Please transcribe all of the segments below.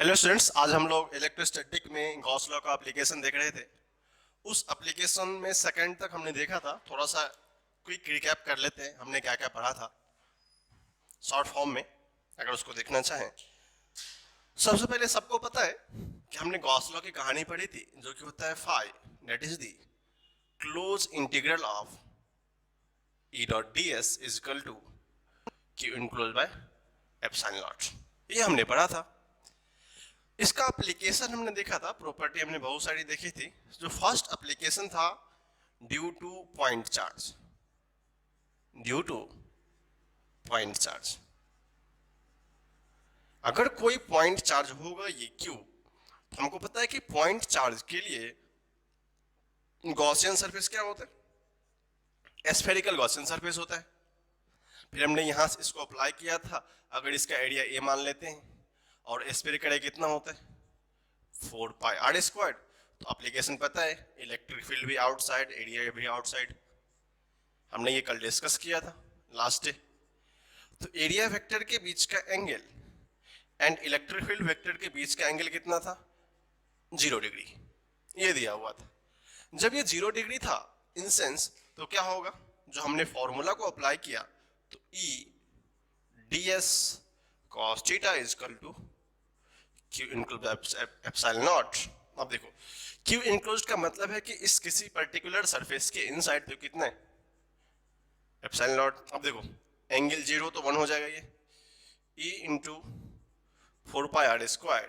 Hello students, आज हम लोग इलेक्ट्रोस्टैटिक में गॉस लॉ का एप्लीकेशन देख रहे थे। उस एप्लीकेशन में सेकंड तक हमने देखा था। थोड़ा सा क्विक रिकैप कर लेते हैं हमने क्या क्या पढ़ा था शॉर्ट फॉर्म में, अगर उसको देखना चाहें। सबसे पहले सबको पता है कि हमने गॉस लॉ की कहानी पढ़ी थी, जो कि होता है phi, that is the close integral of e dot d s is equal to Q enclose by epsilon naught. ये हमने पढ़ा था। इसका एप्लीकेशन हमने देखा था, प्रॉपर्टी हमने बहुत सारी देखी थी। जो फर्स्ट एप्लीकेशन था due two point charge, due two point charge. अगर कोई पॉइंट चार्ज होगा ये क्यू, तो हमको पता है कि पॉइंट चार्ज के लिए गॉसियन सरफेस क्या होता है, स्फेरिकल गॉसियन सरफेस होता है। फिर हमने यहां से इसको अप्लाई किया था। अगर इसका एरिया ए मान लेते हैं और स्फेरिकल एरिया कितना होता है 4 पाई आर स्क्वायर, तो एप्लीकेशन पता है, इलेक्ट्रिक फील्ड भी आउटसाइड, एरिया भी आउटसाइड। हमने ये कल डिस्कस किया था लास्ट डे। तो एरिया वेक्टर के बीच का angle and electric field vector के बीच का एंगल कितना था 0 डिग्री, ये दिया हुआ था। जब ये 0 डिग्री था इन सेंस, तो क्या होगा, जो हमने फॉर्मूला को अप्लाई किया, तो e d s cos theta is equal to Q enclose epsilon naught. अब देखो, क्यू इनक्लोज का मतलब है कि इस किसी पर्टिकुलर सरफेस के इनसाइड तो कितना है एप्सिलॉन नॉट। अब देखो, एंगल 0 तो 1 हो जाएगा, ये e into 4 pi are square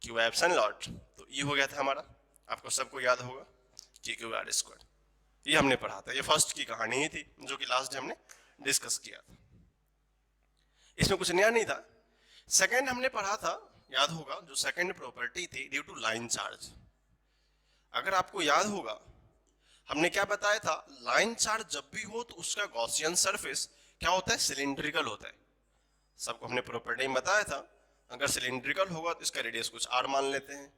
q epsilon naught, तो ई हो गया था हमारा। आपको सबको याद होगा कि क्यू आर स्क्वायर, ये हमने पढ़ा था। ये फर्स्ट की कहानी ही थी जो कि लास्ट डे हमने डिस्कस किया था। इसमें कुछ नया नहीं था। सेकंड हमने पढ़ा था, याद होगा, जो सेकंड प्रॉपर्टी थी ड्यू टू लाइन चार्ज। अगर आपको याद होगा, हमने क्या बताया था, लाइन चार्ज जब भी हो तो उसका गॉसियन सरफेस क्या होता है, सिलिंड्रिकल होता है। सबको हमने प्रॉपर्टी में बताया था। अगर सिलिंड्रिकल होगा तो इसका रेडियस कुछ आर मान लेते हैं,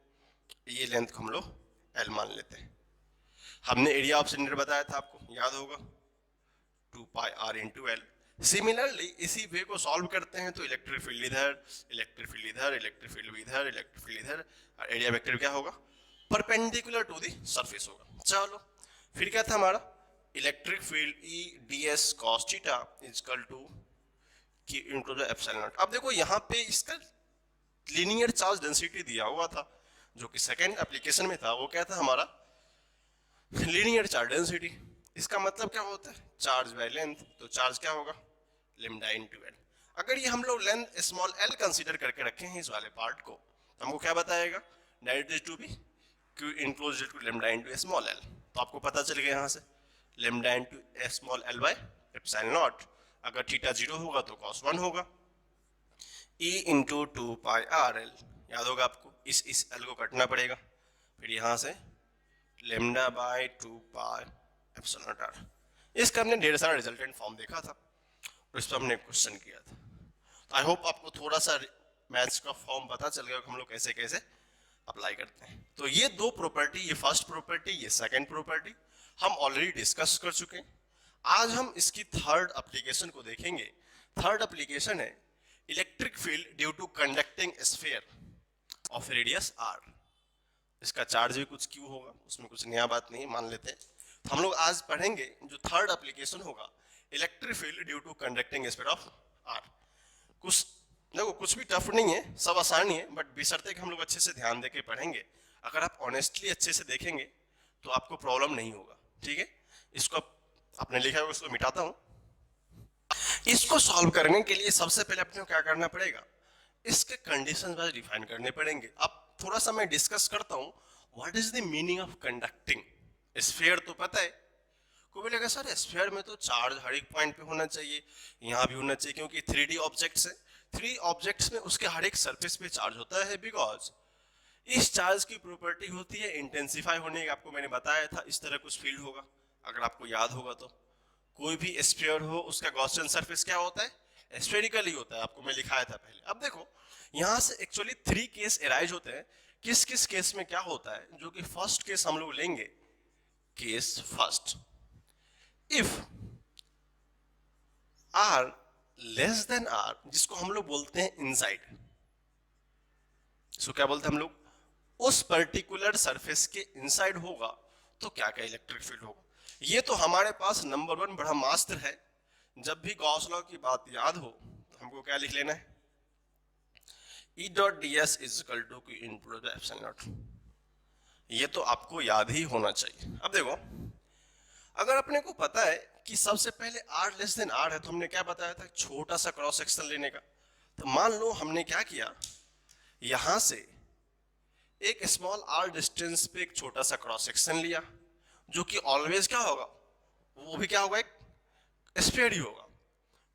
ये लेंथ को हम लोग एल मान लेते हैं। हमने एरिया ऑफ सिलेंडर बताया था, आपको याद होगा 2 pi are into L. Similarly इसी वे को सॉल्व करते हैं तो इलेक्ट्रिक फील्ड इधर, इलेक्ट्रिक फील्ड इधर, इलेक्ट्रिक फील्ड इधर, इलेक्ट्रिक फील्ड इधर, और एरिया वेक्टर क्या होगा, परपेंडिकुलर टू दी सरफेस होगा। चलो, फिर क्या था हमारा, electric field e d s cos theta is equal to q into the epsilon naught. अब देखो यहाँ पे इसका लीनियर चार्ज डेंसिटी दिया हुआ था, जो कि सेकेंड एप्लीकेशन में था। वो क्या था हमारा, लीनियर चार्ज डेंसिटी। इसका मतलब क्या होता है, चार्ज बाय लेंथ, तो चार्ज क्या होगा लेमडा इनटू एल। अगर ये हम लोग लेंथ स्मॉल एल कंसीडर करके रखे हैं इस वाले पार्ट को, तो हमको क्या बताएगा, that is to be q enclose to lambda into small l. तो आपको पता चल गया यहाँ से lambda into small l by epsilon naught. अगर थीटा 0 होगा तो cos 1 होगा, e into 2 pi r l. याद होगा आपको, इस एल को कटना पड़ेगा, फिर यहाँ से lambda by 2 pi epsilon naught r. इसका हमने ढेर सारा रिजल्टेंट फॉर्म देखा था और इस पर हमने क्वेश्चन किया था। तो आई होप आपको थोड़ा सा मैथ्स का फॉर्म पता चल गया कि हम लोग कैसे कैसे अप्लाई करते हैं। तो ये दो प्रॉपर्टी, ये फर्स्ट प्रॉपर्टी, ये सेकंड प्रॉपर्टी हम ऑलरेडी डिस्कस कर चुके हैं। आज हम इसकी थर्ड एप्लीकेशन को देखेंगे। थर्ड एप्लीकेशन है electric field due to conducting sphere of radius r. इसका चार्ज भी कुछ क्यू होगा, उसमें कुछ नया बात नहीं, मान लेते हैं। तो हम लोग आज पढ़ेंगे जो थर्ड एप्लीकेशन होगा, electric field due to conducting sphere of r. कुछ देखो, कुछ भी टफ नहीं है, सब आसान ही है, बट बशर्ते कि हम लोग अच्छे से ध्यान देके पढ़ेंगे। अगर आप ऑनेस्टली अच्छे से देखेंगे तो आपको प्रॉब्लम नहीं होगा, ठीक है। इसको आपने लिखा है, उसको मिटाता हूं। इसको सॉल्व करने के लिए सबसे पहले अपने को क्या करना पड़ेगा, इसके कंडीशन वाइज डिफाइन करने पड़ेंगे। अब थोड़ा सा मैं डिस्कस करता हूं, what is the meaning of conducting sphere. तो पता है, कोई बोलेगा सर स्फीयर में तो चार्ज हर एक पॉइंट पे होना चाहिए, यहाँ भी होना चाहिए, क्योंकि 3D ऑब्जेक्ट्स है, 3 ऑब्जेक्ट्स में उसके हर एक सरफेस पे चार्ज होता है, बिकॉज इस चार्ज की प्रॉपर्टी होती है इंटेंसिफाई होने की। आपको मैंने बताया था इस तरह कुछ फील्ड होगा, अगर आपको याद होगा तो। कोई भी स्फीयर हो उसका गॉसियन सरफेस क्या होता है, स्फेरिकल ही होता है, आपको मैं लिखाया था पहले। अब देखो, यहां से एक्चुअली 3 केस एराइज होते हैं। किस किस केस में क्या होता है, जो कि फर्स्ट केस हम लोग लेंगे, case first, if r less than r, जिसको हम लोग बोलते हैं इनसाइड, सो क्या बोलते हैं हम लोग, उस पर्टिकुलर सरफेस के इनसाइड होगा तो क्या क्या इलेक्ट्रिक फील्ड होगा। ये तो हमारे पास नंबर 1 ब्रह्मास्त्र है। जब भी गॉस लॉ की बात याद हो तो हमको क्या लिख लेना है, E dot d s is equal to Q into epsilon naught. ये तो आपको याद ही होना चाहिए। अब देखो, अगर अपने को पता है कि सबसे पहले R लेस देन R है, तो हमने क्या बताया था, छोटा सा क्रॉस सेक्शन लेने का। तो मान लो हमने क्या किया, यहां से एक स्मॉल r डिस्टेंस पे एक छोटा सा क्रॉस सेक्शन लिया, जो कि ऑलवेज क्या होगा, वो भी क्या होगा, एक स्फीयर ही होगा।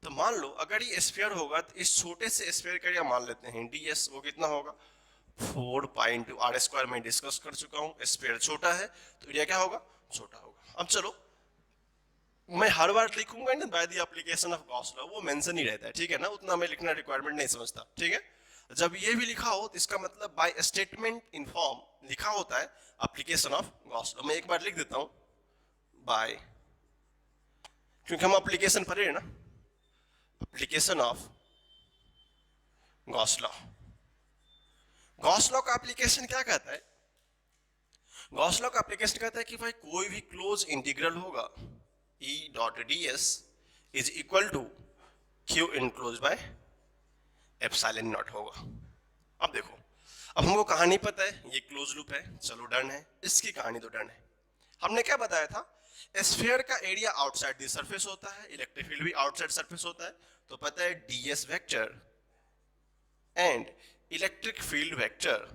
तो मान लो अगर ये स्फीयर होगा तो इस छोटे से स्फीयर का एरिया मान लेते हैं ds, वो कितना होगा 4 पाई इंटू आर स्क्वायर। में डिस्कस कर चुका हूँ, स्फीयर छोटा है तो एरिया क्या होगा, छोटा होगा। अब चलो, मैं हर बार लिखूंगा ना by the application of Gauss law, वो मेंशन ही रहता है, ठीक है ना, उतना मैं लिखना रिक्वायरमेंट नहीं समझता, ठीक है। जब ये भी लिखा हो तो इसका मतलब बाय स्टेटमेंट इन फॉर्म लिखा होता है एप्लीकेशन ऑफ गॉस लॉ। मैं एक बार लिख देता हूं बाय, क्योंकि हम एप्लीकेशन पढ़े हैं ना, application of Gauss law. Gauss law का एप्लीकेशन क्या कहता है, गॉस लॉ का एप्लीकेशन कहता है कि भाई कोई भी क्लोज इंटीग्रल होगा E dot d s is equal to Q enclose by epsilon naught होगा। अब देखो, अब हमको कहानी पता है, ये क्लोज लूप है, चलो डन है, इसकी कहानी तो डन है। हमने क्या बताया था, स्फीयर का एरिया आउटसाइड द सरफेस होता है, इलेक्ट्रिक फील्ड भी आउटसाइड सरफेस होता है। तो पता है ds vector and electric field vector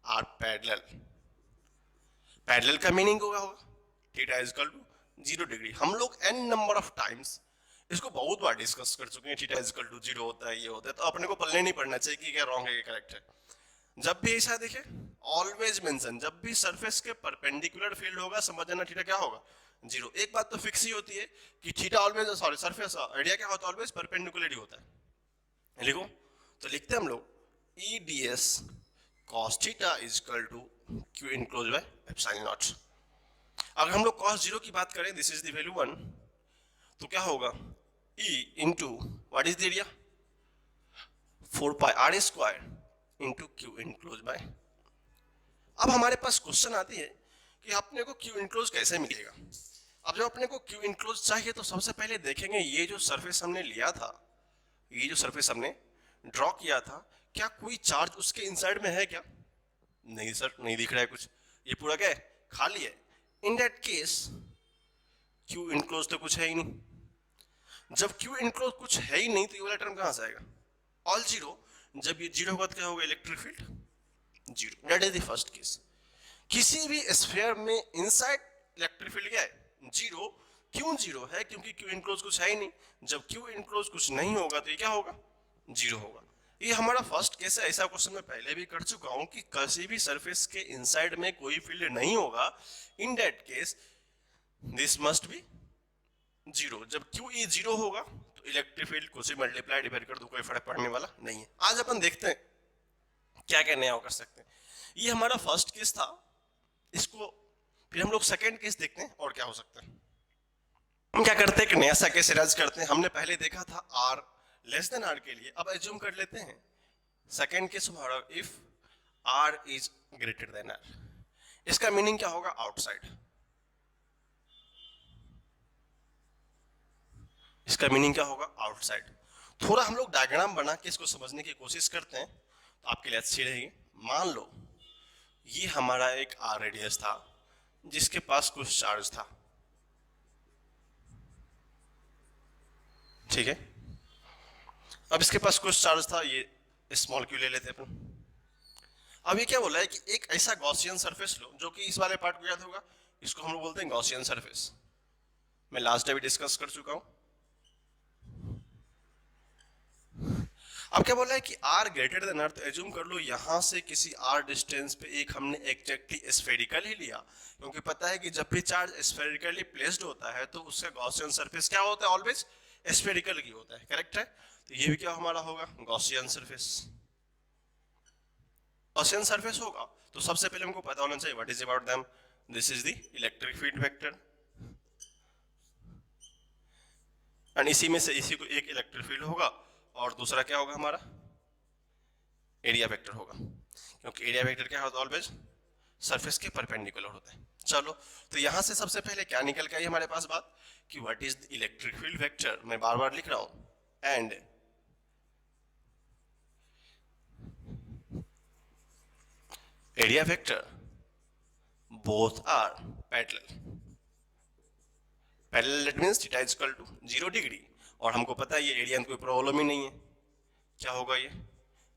are parallel. Parallel का मीनिंग होगा theta is equal to 0 degree. हम लोग n नंबर ऑफ टाइम्स इसको बहुत बार डिस्कस कर चुके हैं, थीटा इज इक्वल टू 0 होता है, ये होता है, तो अपने को पल्ले नहीं पड़ना चाहिए कि क्या रॉन्ग है, क्या करेक्ट है। जब भी ऐसा दिखे ऑलवेज मेंशन, जब भी सरफेस के परपेंडिकुलर फील्ड होगा समझ जाना थीटा क्या होगा, 0। एक बात तो फिक्स ही होती है कि theta always, sorry, surface area क्या होता है, ऑलवेज परपेंडिकुलर ही होता है। लिखो, तो लिखते हैं हम लोग E d s cos theta is equal to Q enclose by epsilon naught. अगर हम लोग कॉस 0 की बात करें, दिस इज द वैल्यू 1, तो क्या होगा E into what is the area 4 pi are square into Q enclose by. अब हमारे पास क्वेश्चन आती है कि अपने को Q इनक्लोज कैसे मिलेगा। अब जब अपने को Q इनक्लोज चाहिए तो सबसे पहले देखेंगे ये जो सरफेस हमने लिया था, ये जो सरफेस हमने ड्रॉ किया था, क्या कोई चार्ज उसके इनसाइड में है क्या, नहीं सर, नहीं दिख रहा है कुछ, ये पूरा क्या है, खाली है। इन दैट केस Q इनक्लोज तो कुछ है ही नहीं। जब Q इनक्लोज कुछ है ही नहीं तो ये वाला टर्म कहां से आएगा, ऑल 0। जब ये 0 होगा तो क्या होगा, electric field 0। That is the first case. किसी भी स्फीयर में इनसाइड इलेक्ट्रिक फील्ड क्या है, 0। क्यों 0 है, क्योंकि Q इनक्लोज कुछ है ही नहीं। जब Q इनक्लोज कुछ नहीं होगा तो ये क्या होगा, 0 होगा। ये हमारा फर्स्ट केस है। ऐसा क्वेश्चन मैं पहले भी कर चुका हूं कि किसी भी सरफेस के इनसाइड में कोई फील्ड नहीं होगा, in that case this must be 0। जब Q ई 0 होगा तो इलेक्ट्रिक फील्ड को से मल्टीप्लाई डिवाइड कर दो, कोई फर्क पड़ने वाला नहीं है। आज अपन देखते हैं क्या क्या नया कर सकते हैं। ये हमारा फर्स्ट केस था, इसको फिर हम लोग सेकेंड केस देखते हैं और क्या हो सकता है। हम क्या करते हैं कि नया सा केस इरेज करते हैं। हमने पहले देखा था r लेस देन r के लिए, अब एज्यूम कर लेते हैं सेकेंड केस हमारा if r is greater than r। इसका मीनिंग क्या होगा, आउटसाइड। इसका मीनिंग क्या होगा, आउटसाइड। थोड़ा हम लोग डायग्राम बना के इसको समझने की कोशिश करते हैं तो आपके लिए अच्छी रहेगी। मान लो ये हमारा एक r रेडियस था जिसके पास कुछ चार्ज था, ठीक है। अब इसके पास कुछ चार्ज था, ये स्मॉल क्यू ले लेते अपन। अब ये क्या बोला है कि एक ऐसा गॉसियन सरफेस लो, जो कि इस वाले पार्ट को याद होगा, इसको हम लोग बोलते हैं गॉसियन सरफेस। मैं लास्ट टाइम डिस्कस कर चुका हूं। अब क्या बोला है कि r ग्रेटर देन r, तो एज्यूम कर लो यहां से किसी r डिस्टेंस पे एक हमने एग्जैक्टली स्फेरिकल ही लिया, क्योंकि पता है कि जब भी चार्ज स्फेरिकली प्लेस्ड होता है तो उसका गॉसियन सरफेस क्या होता है, ऑलवेज स्फेरिकल ही होता है, करेक्ट है। तो ये भी क्या हमारा होगा, गॉसियन सरफेस। गॉसियन सरफेस होगा तो सबसे पहले हमको पता होना चाहिए what is about them, this is the electric field vector, and इसी में से इसी को एक इलेक्ट्रिक फील्ड होगा और दूसरा क्या होगा हमारा, एरिया वेक्टर होगा। क्योंकि एरिया वेक्टर क्या होता है, ऑलवेज सरफेस के परपेंडिकुलर होता है। चलो, तो यहां से सबसे पहले क्या निकल के आई हमारे पास बात कि what is the electric field vector, मैं बार बार लिख रहा हूं, and area vector both are parallel. Parallel that means theta is equal to 0 degree, और हमको पता है ये एरिया में कोई प्रॉब्लम ही नहीं है। क्या होगा ये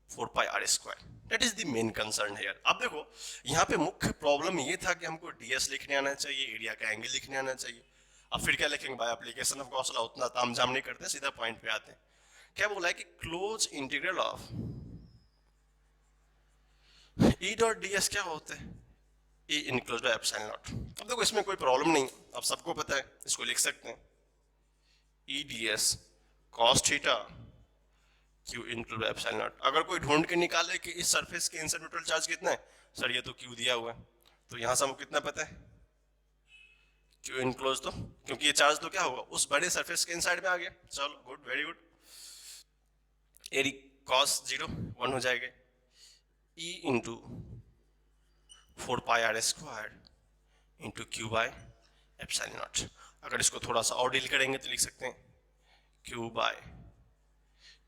4 pi are square, that is the main concern here. अब देखो यहाँ पे मुख्य प्रॉब्लम ये था कि हमको डीएस लिखने आना चाहिए, एरिया का एंगल लिखने आना चाहिए। अब फिर क्या लिखेंगे भाई, एप्लीकेशन ऑफ गॉस लॉ उतना तामझाम नहीं करते, सीधा पॉइंट पे आते हैं। क्या बोला है कि close integral of e dot DS क्या होता है, ई इनक्लोज बाय एप्सिलॉन नॉट। अब देखो इसमें कोई प्रॉब्लम नहीं, अब सबको पता है, इसको लिख सकते हैं ई d s cos theta Q include bye epsilon naught. अगर कोई ढूंढ के निकाले कि इस सरफेस के इंसर्ट न्यूट्रल चार्ज कितना है, सर ये तो क्यू दिया हुआ है, तो यहां से हमको कितना पता है क्यू इनक्लोज, तो क्योंकि ये चार्ज तो क्या होगा उस बड़े सरफेस के इनसाइड में आ गया। चलो गुड, वेरी गुड। एरी कॉस 0 1 हो जाएगा, E into 4 pi are square into Q by epsilon naught. अगर इसको थोड़ा सा और डील करेंगे तो लिख सकते हैं Q by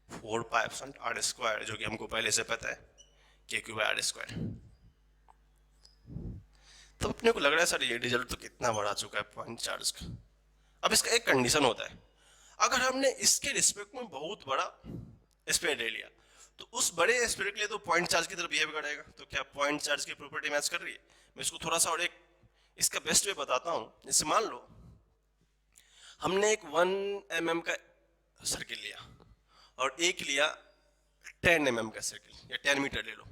4 pi epsilon r square, जो कि हमको पहले से पता है के क्यू बाय आर स्क्वायर। तो अपने को लग रहा है सर ये रिजल्ट तो कितना बड़ा चुका है पॉइंट चार्ज का। अब इसका एक कंडीशन होता है, अगर हमने इसके रिस्पेक्ट में बहुत बड़ा स्पेयर ले लिया तो उस बड़े स्पेयर के लिए तो पॉइंट चार्ज की तरह बिहेव करेगा। तो क्या पॉइंट चार्ज की प्रॉपर्टी मैच कर रही है? मैं इसको थोड़ा सा और एक इसका बेस्ट वे बताता हूं। जैसे मान लो हमने एक 1 mm का सर्किल लिया और एक लिया 10 mm का सर्किल या 10 मीटर ले लो,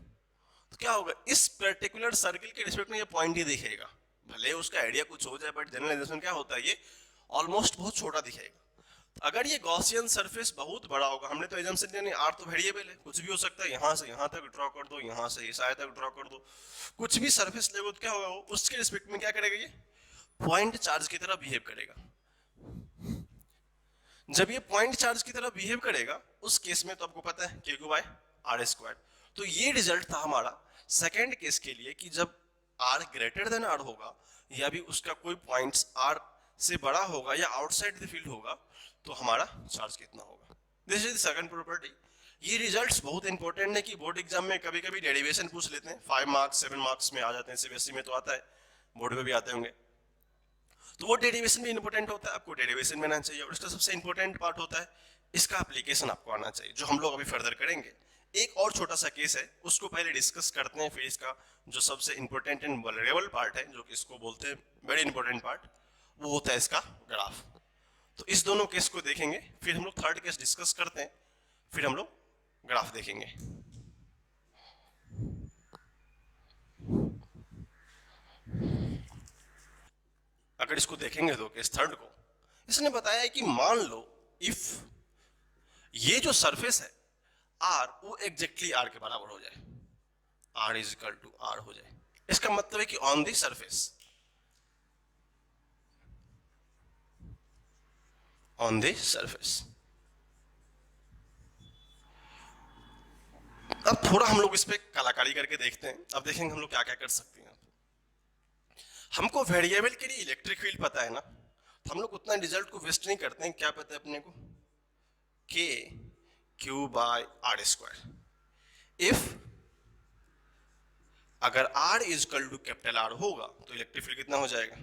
तो क्या होगा इस पर्टिकुलर सर्किल के रिस्पेक्ट में ये पॉइंट ही दिखेगा। भले उसका आइडिया कुछ हो जाए बट जनरलाइजेशन क्या होता है, ये ऑलमोस्ट बहुत छोटा दिखेगा। अगर ये गॉसियन सरफेस बहुत बड़ा होगा, हमने तो एजम्पशन लिया नहीं, आर तो वेरिएबल है, कुछ भी हो सकता है, यहां से यहां तक ड्रॉ कर दो, यहां से इस आय तक ड्रॉ कर दो, कुछ भी सरफेस लेगो तो क्या होगा वो उसके रिस्पेक्ट में क्या करेगा, ये पॉइंट चार्ज की तरह बिहेव करेगा। जब ये पॉइंट चार्ज की तरह बिहेव करेगा उस केस में तो आपको पता है के क्यू बाय आर स्क्वायर। तो ये रिजल्ट था हमारा सेकेंड केस के लिए कि जब आर ग्रेटर देन आर होगा या भी उसका कोई पॉइंट्स आर से बड़ा होगा या आउटसाइड द फील्ड होगा तो हमारा चार्ज कितना होगा। This is the second property. ये रिजल्ट्स बहुत इंपॉर्टेंट है कि बोर्ड एग्जाम में कभी कभी डेरिवेशन पूछ लेते हैं, 5 मार्क्स 7 मार्क्स में आ जाते हैं, सीबीएसई में तो आता है, बोर्ड में भी आते होंगे, तो वो डेरिवेशन भी इंपॉर्टेंट होता है, आपको डेरिवेशन में आना चाहिए। और इसका सबसे इंपॉर्टेंट पार्ट होता है इसका एप्लीकेशन आपको आना चाहिए, जो हम लोग अभी फर्दर करेंगे। एक और छोटा सा केस है उसको पहले डिस्कस करते हैं, फिर इसका जो सबसे इंपॉर्टेंट एंड वल्नरेबल पार्ट है, जो कि इसको बोलते हैं वेरी इंपॉर्टेंट पार्ट, वो होता है इसका ग्राफ। तो इस दोनों केस को देखेंगे, फिर हम लोग थर्ड केस डिस्कस करते हैं, फिर हम लोग ग्राफ देखेंगे। अगर इसको देखेंगे तो केस थर्ड को, इसने बताया है कि मान लो इफ ये जो सरफेस है आर वो एग्जैक्टली आर के बराबर हो जाए, r is equal to r हो जाए, इसका मतलब है कि on the surface, on the surface. अब थोड़ा हम लोग इस पे कलाकारी करके देखते हैं। अब देखेंगे हम लोग क्या क्या कर सकते हैं। हमको वेरिएबल के लिए इलेक्ट्रिक फील्ड पता है ना, तो हम लोग उतना रिजल्ट को वेस्ट नहीं करते हैं। क्या पता है अपने को, K Q by are square. If अगर R is equal to capital R होगा तो इलेक्ट्रिक फील्ड कितना हो जाएगा,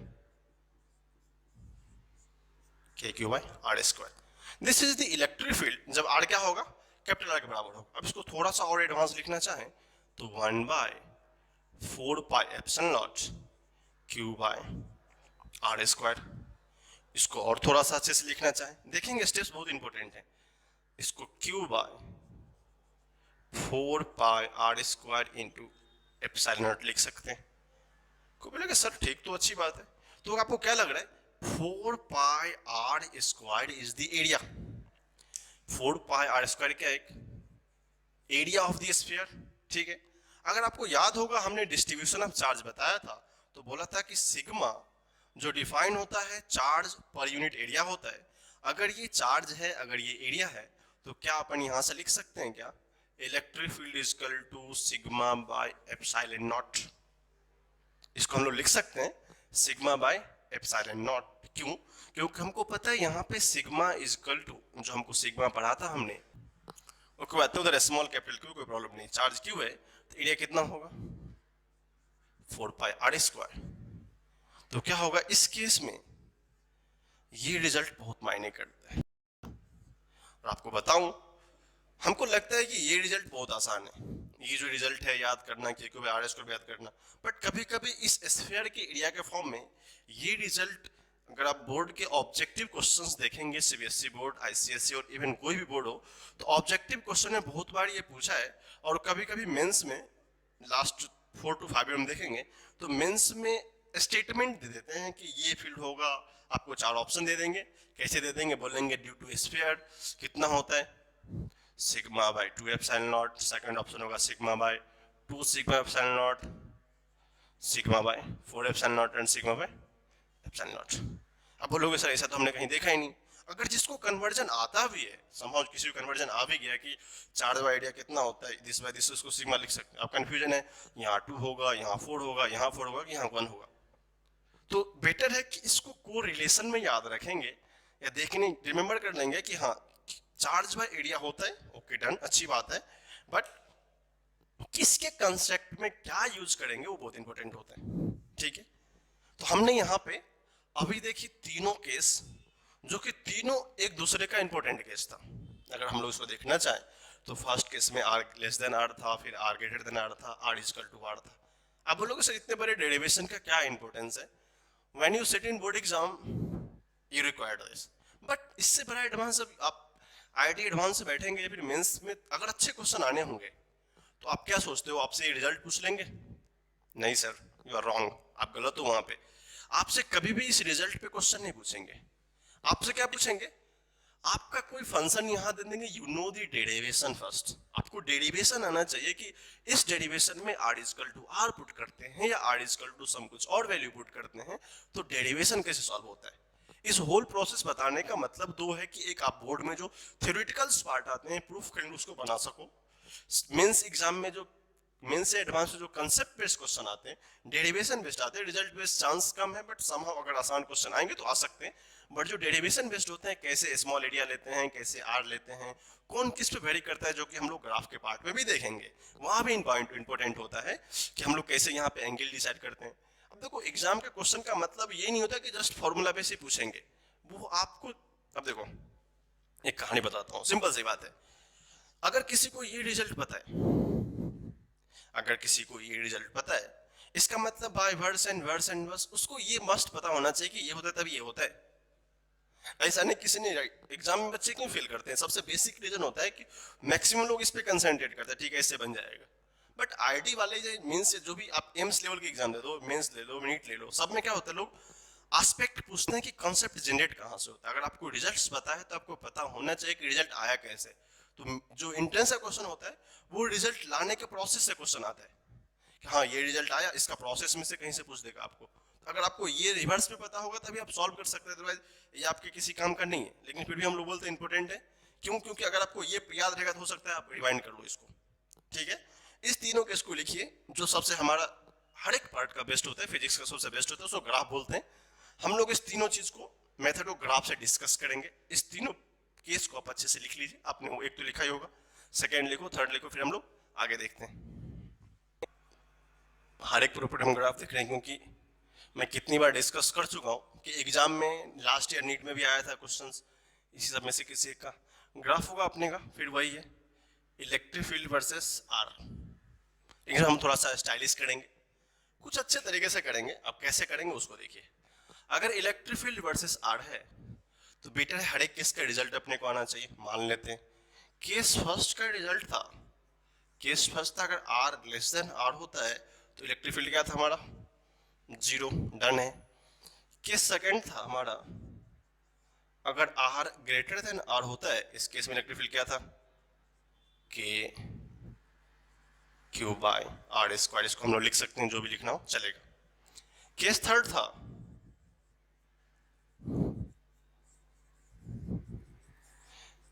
K Q by are square. This is the electric field जब आर क्या होगा, कैपिटल आर के बराबर होगा। अब इसको थोड़ा सा और एडवांस लिखना चाहें तो 1 by 4 pi epsilon naught Q by are square. इसको और थोड़ा सा अच्छे से लिखना चाहें, देखेंगे स्टेप्स बहुत इंपॉर्टेंट है। इसको Q by 4 pi are square into epsilon naught लिख सकते हैं। को बोलेगा सर ठीक तो अच्छी बात है, तो आपको क्या लग रहा है 4 pi are square is the area. 4 pi are square क्या है, एरिया ऑफ द स्फीयर, ठीक है। अगर आपको याद होगा हमने डिस्ट्रीब्यूशन ऑफ चार्ज बताया था, तो बोला था कि सिग्मा जो डिफाइन होता है चार्ज पर यूनिट एरिया होता है। अगर ये चार्ज है, अगर ये एरिया है, तो क्या अपन यहां से लिख सकते हैं क्या electric field is equal to sigma by epsilon naught. इसको हम लोग लिख सकते हैं सिग्मा बाय एप्सिलॉन नॉट। क्यों? क्योंकि हमको पता है यहाँ पे सिग्मा इज इक्वल टू, जो हमको सिग्मा पढ़ा था हमने, ओके बात है, उधर स्मॉल कैपिटल क्यू कोई प्रॉब्लम नहीं, चार्ज क्यू है तो एरिया कितना होगा 4 पाई आर स्क्वायर। तो क्या होगा इस केस में, ये रिजल्ट बहुत मायने करता है। और आपको बताऊं, हमको लगता है कि ये रिजल्ट बहुत आसान है, ये जो रिजल्ट है याद करना, कि क्यू बाई आर स्क्वायर याद करना, बट कभी कभी इस स्फीयर के एरिया के फॉर्म में ये रिजल्ट, अगर आप बोर्ड के ऑब्जेक्टिव क्वेश्चंस देखेंगे, सीबीएसई बोर्ड, आईसीएसई और इवन कोई भी बोर्ड हो, तो ऑब्जेक्टिव क्वेश्चन में बहुत बार ये पूछा है। और कभी कभी मेंस में लास्ट 4 to 5 में देखेंगे तो मेंस में स्टेटमेंट दे देते हैं कि ये फील्ड होगा, आपको 4 ऑप्शन दे देंगे। कैसे दे देंगे? बोलेंगे ड्यू टू स्फीयर कितना होता है sigma by 2 epsilon naught, second option होगा sigma by 2 sigma epsilon naught, sigma by 4 epsilon naught and sigma by epsilon naught. अब बोलोगे सर ऐसा तो हमने कहीं देखा ही नहीं। अगर जिसको कन्वर्जन आता भी है, समहाउ किसी को कन्वर्जन आ भी गया कि चार्ज बाय एरिया कितना होता है, दिस बाय दिस, उसको सिग्मा लिख सकते हैं। अब कंफ्यूजन है, यहाँ 2 होगा, यहाँ 4 होगा, यहाँ 4 होगा कि यहाँ 1 होगा, तो बेटर है कि इसको को रिलेशन में याद रखेंगे या देखने रिमेंबर कर लेंगे कि हाँ चार्ज बाय एरिया होता है, ओके डन, अच्छी बात है, बट किसके कंसेप्ट में क्या यूज करेंगे वो बहुत इंपॉर्टेंट होता है। ठीक है, तो हमने यहाँ पे अभी देखी तीनों केस, जो कि तीनों एक दूसरे का इंपॉर्टेंट केस था। अगर हम लोग इसको देखना चाहें तो फर्स्ट केस में आर लेस देन आर था, फिर आर ग्रेटर देन आर था, r is equal to r था। अब बोलोगे सर इतने बड़े डेरिवेशन का क्या इंपॉर्टेंस है? When you sit in board exam you required this, but इससे बड़ा एडवांस आप आईटी एडवांस से बैठेंगे या फिर मेंस में अगर अच्छे क्वेश्चन आने होंगे तो आप क्या सोचते हो आपसे ये रिजल्ट पूछ लेंगे? नहीं सर, यू आर रॉन्ग, आप गलत हो। वहां पे आपसे कभी भी इस रिजल्ट पे क्वेश्चन नहीं पूछेंगे। आपसे क्या पूछेंगे? आपका कोई फंक्शन यहां दे देंगे, you know the derivation first, आपको डेरिवेशन आना चाहिए कि इस डेरिवेशन में r is equal to r put करते हैं या r is equal to some कुछ और वैल्यू पुट करते हैं तो डेरिवेशन कैसे सॉल्व होता है। इस होल प्रोसेस बताने का मतलब दो है कि एक आप बोर्ड में जो थ्योरेटिकल पार्ट आते हैं प्रूफ करेंगे उसको बना सको, मेंस एग्जाम में जो मेन से एडवांस जो कंसेप्ट बेस्ड क्वेश्चन आते हैं, डेरिवेशन बेस्ड आते हैं, रिजल्ट बेस्ड चांस कम है, बट समहाउ अगर आसान क्वेश्चन आएंगे तो आ सकते हैं। बट जो डेरिवेशन बेस्ड होते हैं, कैसे स्मॉल एरिया लेते हैं, कैसे आर लेते हैं, कौन किस पे वेरी करता है, जो कि हम लोग ग्राफ के पार्ट में भी देखेंगे, वहां भी इंपॉर्टेंट होता है कि हम लोग कैसे यहाँ पे एंगल डिसाइड करते हैं। अब देखो एग्जाम के क्वेश्चन का मतलब ये नहीं होता कि जस्ट फॉर्मूला बेस ही पूछेंगे, वो आपको, अब देखो एक कहानी बताता हूँ, सिंपल सी बात है। अगर किसी को ये रिजल्ट पता है, अगर किसी को ये रिजल्ट पता है, इसका मतलब by verse and verse and verse उसको ये मस्ट पता होना चाहिए कि ये होता है तभी ये होता है। ऐसा नहीं किसी ने, एग्जाम में बच्चे क्यों फेल करते हैं? सबसे बेसिक रीजन होता है कि मैक्सिमम लोग इस पे कंसंट्रेट करते हैं, ठीक है इससे बन जाएगा। बट आईटी वाले जो मींस जो भी आप एम्स लेवल की एग्जाम दे दो, मेंस ले लो, नीट ले लो, सब में क्या होता है, लोग एस्पेक्ट पूछते हैं कि कॉन्सेप्ट जनरेट कहाँ से होता है। अगर आपको रिजल्ट्स पता है तो आपको पता होना चाहिए कि रिजल्ट आया कैसे। तो जो एंट्रेंस का क्वेश्चन होता है वो रिजल्ट लाने के प्रोसेस से क्वेश्चन आता है कि हाँ ये रिजल्ट आया, इसका प्रोसेस में से कहीं से पूछ देगा आपको। अगर आपको ये रिवर्स में पता होगा तभी आप सॉल्व कर सकते हैं, अदरवाइज ये आपके किसी काम का नहीं है। लेकिन फिर भी हम लोग बोलते हैं इंपॉर्टेंट है, क्यों? क्योंकि अगर आपको ये याद रहेगा तो हो सकता है आप रिवाइंड कर लो इसको। ठीक है, इस तीनों के इसको लिखिए, जो सबसे हमारा हर एक पार्ट का बेस्ट होता है, फिजिक्स का सबसे बेस्ट होता है, उसको ग्राफ बोलते हैं। हम लोग इस तीनों चीज को मेथड को ग्राफ से डिस्कस करेंगे। इस तीनों केस को आप अच्छे से लिख लीजिए, आपने वो एक तो लिखा ही होगा, सेकेंड लिखो, थर्ड लिखो, फिर हम लोग आगे देखते हैं। हर एक प्रॉपर्टी हम ग्राफ देख रहे हैं, क्योंकि मैं कितनी बार डिस्कस कर चुका हूँ कि एग्जाम में लास्ट ईयर नीट में भी आया था क्वेश्चंस, इसी सब में से किसी एक का ग्राफ होगा अपने का। फिर वही है इलेक्ट्रिक फील्ड वर्सेस आर। लेकिन हम थोड़ा सा स्टाइलिश करेंगे, कुछ अच्छे तरीके से करेंगे। अब कैसे करेंगे उसको देखिए। अगर इलेक्ट्रिक फील्ड वर्सेस आर है तो बेटर है हर एक केस का रिजल्ट अपने को आना चाहिए। मान लेते हैं केस फर्स्ट का रिजल्ट था, केस फर्स्ट था अगर आर लेस देन आर होता है तो इलेक्ट्रिक फील्ड क्या था हमारा, 0, डन है। केस सेकंड था हमारा अगर आर ग्रेटर देन आर होता है, इस केस में इलेक्ट्रिक फील्ड क्या था, K Q by are square. इसको हम लोग लिख सकते हैं, जो भी लिखना हो चलेगा। केस थर्ड था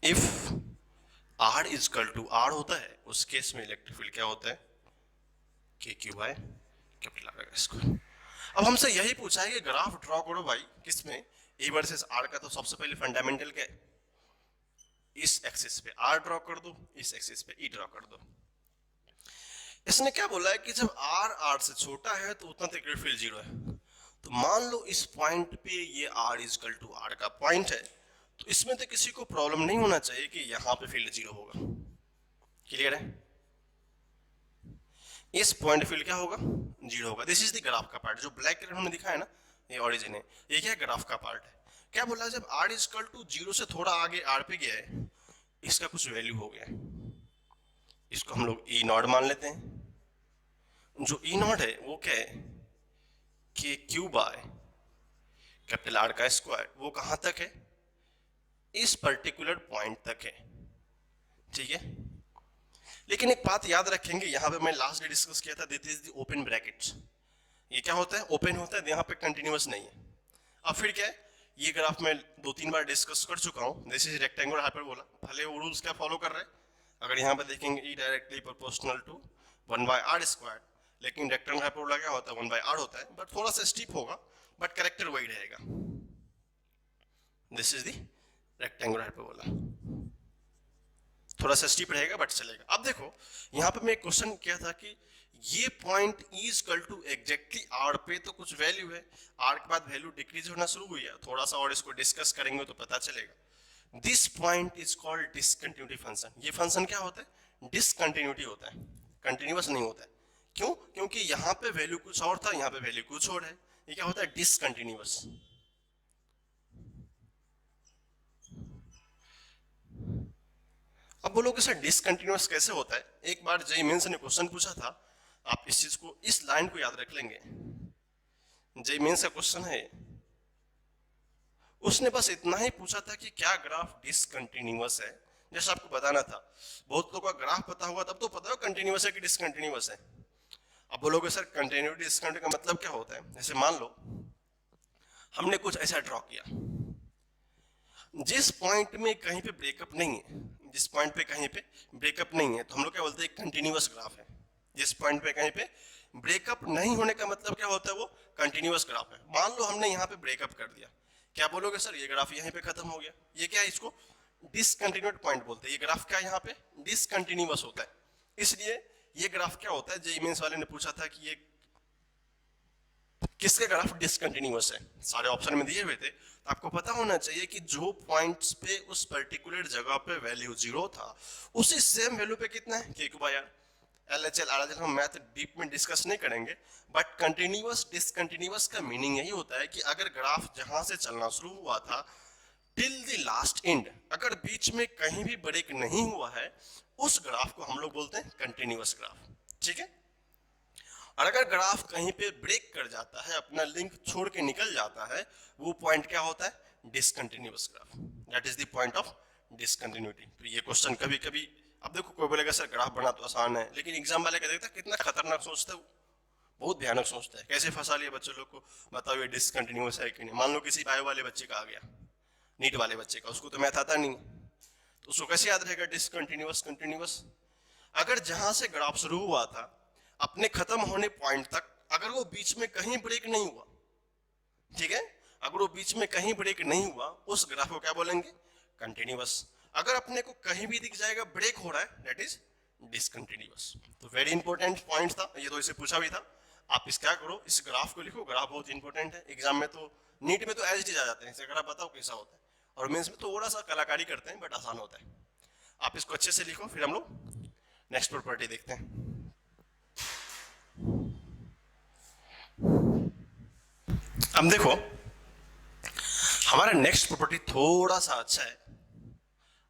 if r is equal to r होता है, उस केस में इलेक्ट्रिक फील्ड क्या होता है, के Q by capital R square. अब हमसे यही पूछा है कि ग्राफ ड्रॉ करो भाई, किसमें, ए वर्सेस आर का। तो सबसे पहले फंडामेंटल क्या है, इस एक्सिस पे आर ड्रॉ कर दो, इस एक्सिस पे ई ड्रॉ कर दो। इसने क्या बोला है कि जब आर आर से छोटा है तो उतना तक फील्ड जीरो है। तो मान लो इस पॉइंट पे ये आर इजकल टू आर का पॉइंट है, तो इसमें तो किसी को प्रॉब्लम नहीं होना चाहिए कि यहां पे फील्ड जीरो होगा। क्लियर है, इस पॉइंट फील्ड क्या होगा, जीरो होगा। दिस इज द ग्राफ का पार्ट, जो ब्लैक कलर हमने दिखाया ना, ये ओरिजिन है, ये क्या है, ग्राफ का पार्ट है। क्या बोला है, जब आर इजकल टू जीरो से थोड़ा आगे आर पे गया है, इसका कुछ वैल्यू हो गया है, इसको हम लोग ई नॉट मान लेते हैं। जो ई नॉट है वो क्या है, के क्यू बाय कैपिटल आर का स्क्वायर। वो कहां तक है, इस पर्टिकुलर पॉइंट तक है, ठीक है। लेकिन एक बात याद रखेंगे, यहां पे मैं लास्ट डे डिस्कस किया था, this is the open brackets. ये क्या होता है, ओपन होता है, यहाँ पे कंटिन्यूअस नहीं है। अब फिर क्या है, ये ग्राफ मैं 2-3 बार डिस्कस कर चुका हूँ, दिस इज रेक्टेंगुलर हाइपरबोला। भले वो रूल्स क्या फॉलो कर रहे हैं, अगर यहाँ पे देखेंगे E directly proportional to 1/r square, लेकिन रेक्टेंगुलर हाइपरबोला क्या होता है, 1/r होता है, बट थोड़ा सा स्टीप होगा, बट कैरेक्टर वही रहेगा। This is the rectangular hyperbola, थोड़ा सा स्टीप रहेगा बट चलेगा। अब देखो यहाँ पे मैं एक क्वेश्चन किया था कि ये point is equal to exactly r पे तो कुछ वैल्यू है, आर के बाद वैल्यू डिक्रीज होना शुरू हुई है, थोड़ा सा और इसको डिस्कस करेंगे तो पता चलेगा। This point is called discontinuity function. ये फंक्शन क्या होता है, डिसकंटिन्यूटी होता है, कंटिन्यूअस नहीं होता है। क्यों, क्योंकि यहाँ पे वैल्यू कुछ और था, यहाँ पे वैल्यू कुछ और है। ये क्या होता है, डिसकंटिन्यूअस। अब बोलोगे सर डिसकंटिन्यूअस कैसे होता है, एक बार जेईई मेंस ने क्वेश्चन पूछा था, आप इस चीज को, इस लाइन को याद रख लेंगे। जेईई मेंस का क्वेश्चन है, उसने बस इतना ही पूछा था कि क्या ग्राफ डिसकंटिन्यूअस है। जैसे आपको बताना था, बहुत लोगों का ग्राफ पता होगा तब तो पता हो कंटिन्यूअस है कि डिसकंटिन्यूअस है। अब बोलोगे सर कंटिन्यूटी डिसकंटिन्यूटी का मतलब क्या होता है। जैसे मान लो हमने कुछ ऐसा ड्रॉ किया, जिस पॉइंट में कहीं पे ब्रेकअप नहीं है, जिस पॉइंट पे कहीं पे ब्रेकअप नहीं है, तो हम लोग क्या बोलते हैं, कंटिन्यूअस ग्राफ है। जिस पॉइंट पे कहीं पे ब्रेकअप नहीं होने का मतलब क्या होता है, वो कंटिन्यूअस ग्राफ है। मान लो हमने यहाँ पे ब्रेकअप कर दिया, क्या बोलोगे सर ये ग्राफ यहीं पे खत्म हो गया। ये क्या है, इसको डिसकंटिन्यूट पॉइंट बोलते हैं। ये ग्राफ क्या यहाँ पे डिसकंटिन्यूअस होता है, इसलिए ये ग्राफ क्या होता है। जेईई मेंस वाले ने पूछा था कि ये किसके ग्राफ डिसकंटिन्यूअस है, सारे ऑप्शन में दिए हुए थे। तो आपको पता होना चाहिए कि जो पॉइंट्स पे उस पर्टिकुलर जगह पे वैल्यू जीरो था, उसी सेम वैल्यू पे कितना है, के Q by r. LHL RHL हम मैथ डीप में डिस्कस नहीं करेंगे, बट कंटिन्यूअस डिसकंटिन्यूअस का मीनिंग यही होता है कि अगर ग्राफ जहां से चलना शुरू हुआ था टिल द लास्ट एंड, अगर बीच में कहीं भी ब्रेक नहीं हुआ है, उस ग्राफ को हम लोग बोलते हैं कंटिन्यूअस ग्राफ, ठीक है। और अगर ग्राफ कहीं पे ब्रेक कर जाता है, अपना लिंक छोड़ के निकल जाता है, वो पॉइंट क्या होता है, discontinuous graph. That is the point of discontinuity. तो ये क्वेश्चन कभी कभी, अब देखो कोई बोलेगा सर ग्राफ बना तो आसान है, लेकिन एग्जाम वाले का देखता कितना खतरनाक सोचता है, बहुत भयानक सोचता है, कैसे फंसा लिया बच्चों लोग को। बताओ ये डिसकंटिन्यूअस है कि नहीं। मान लो किसी बायो वाले बच्चे का आ गया, नीट वाले बच्चे का, उसको तो मैथ आता नहीं, तो उसको कैसे याद रहेगा डिसकंटिन्यूअस कंटिन्यूअस। अगर जहां से ग्राफ शुरू हुआ था अपने खत्म होने पॉइंट तक, अगर वो बीच में कहीं ब्रेक नहीं हुआ, ठीक है, अगर वो बीच में कहीं ब्रेक नहीं हुआ, उस ग्राफ को क्या बोलेंगे, कंटिन्यूअस। अगर अपने को कहीं भी दिख जाएगा ब्रेक हो रहा है, दैट इज डिसकंटिन्यूअस। तो वेरी इंपॉर्टेंट पॉइंट था ये, तो इसे पूछा भी था। आप इस क्या करो, इस ग्राफ को लिखो, ग्राफ बहुत इंपॉर्टेंट है। एग्जाम में तो, नीट में तो एज डी आ जाते हैं, इसे अगर आप बताओ कैसा होता है, और मेंस में थोड़ा सा कलाकारी करते हैं, बट आसान होता है। आप इसको अच्छे से लिखो, फिर हम लोग नेक्स्ट प्रॉपर्टी देखते हैं। अब देखो हमारा नेक्स्ट प्रॉपर्टी थोड़ा सा अच्छा है।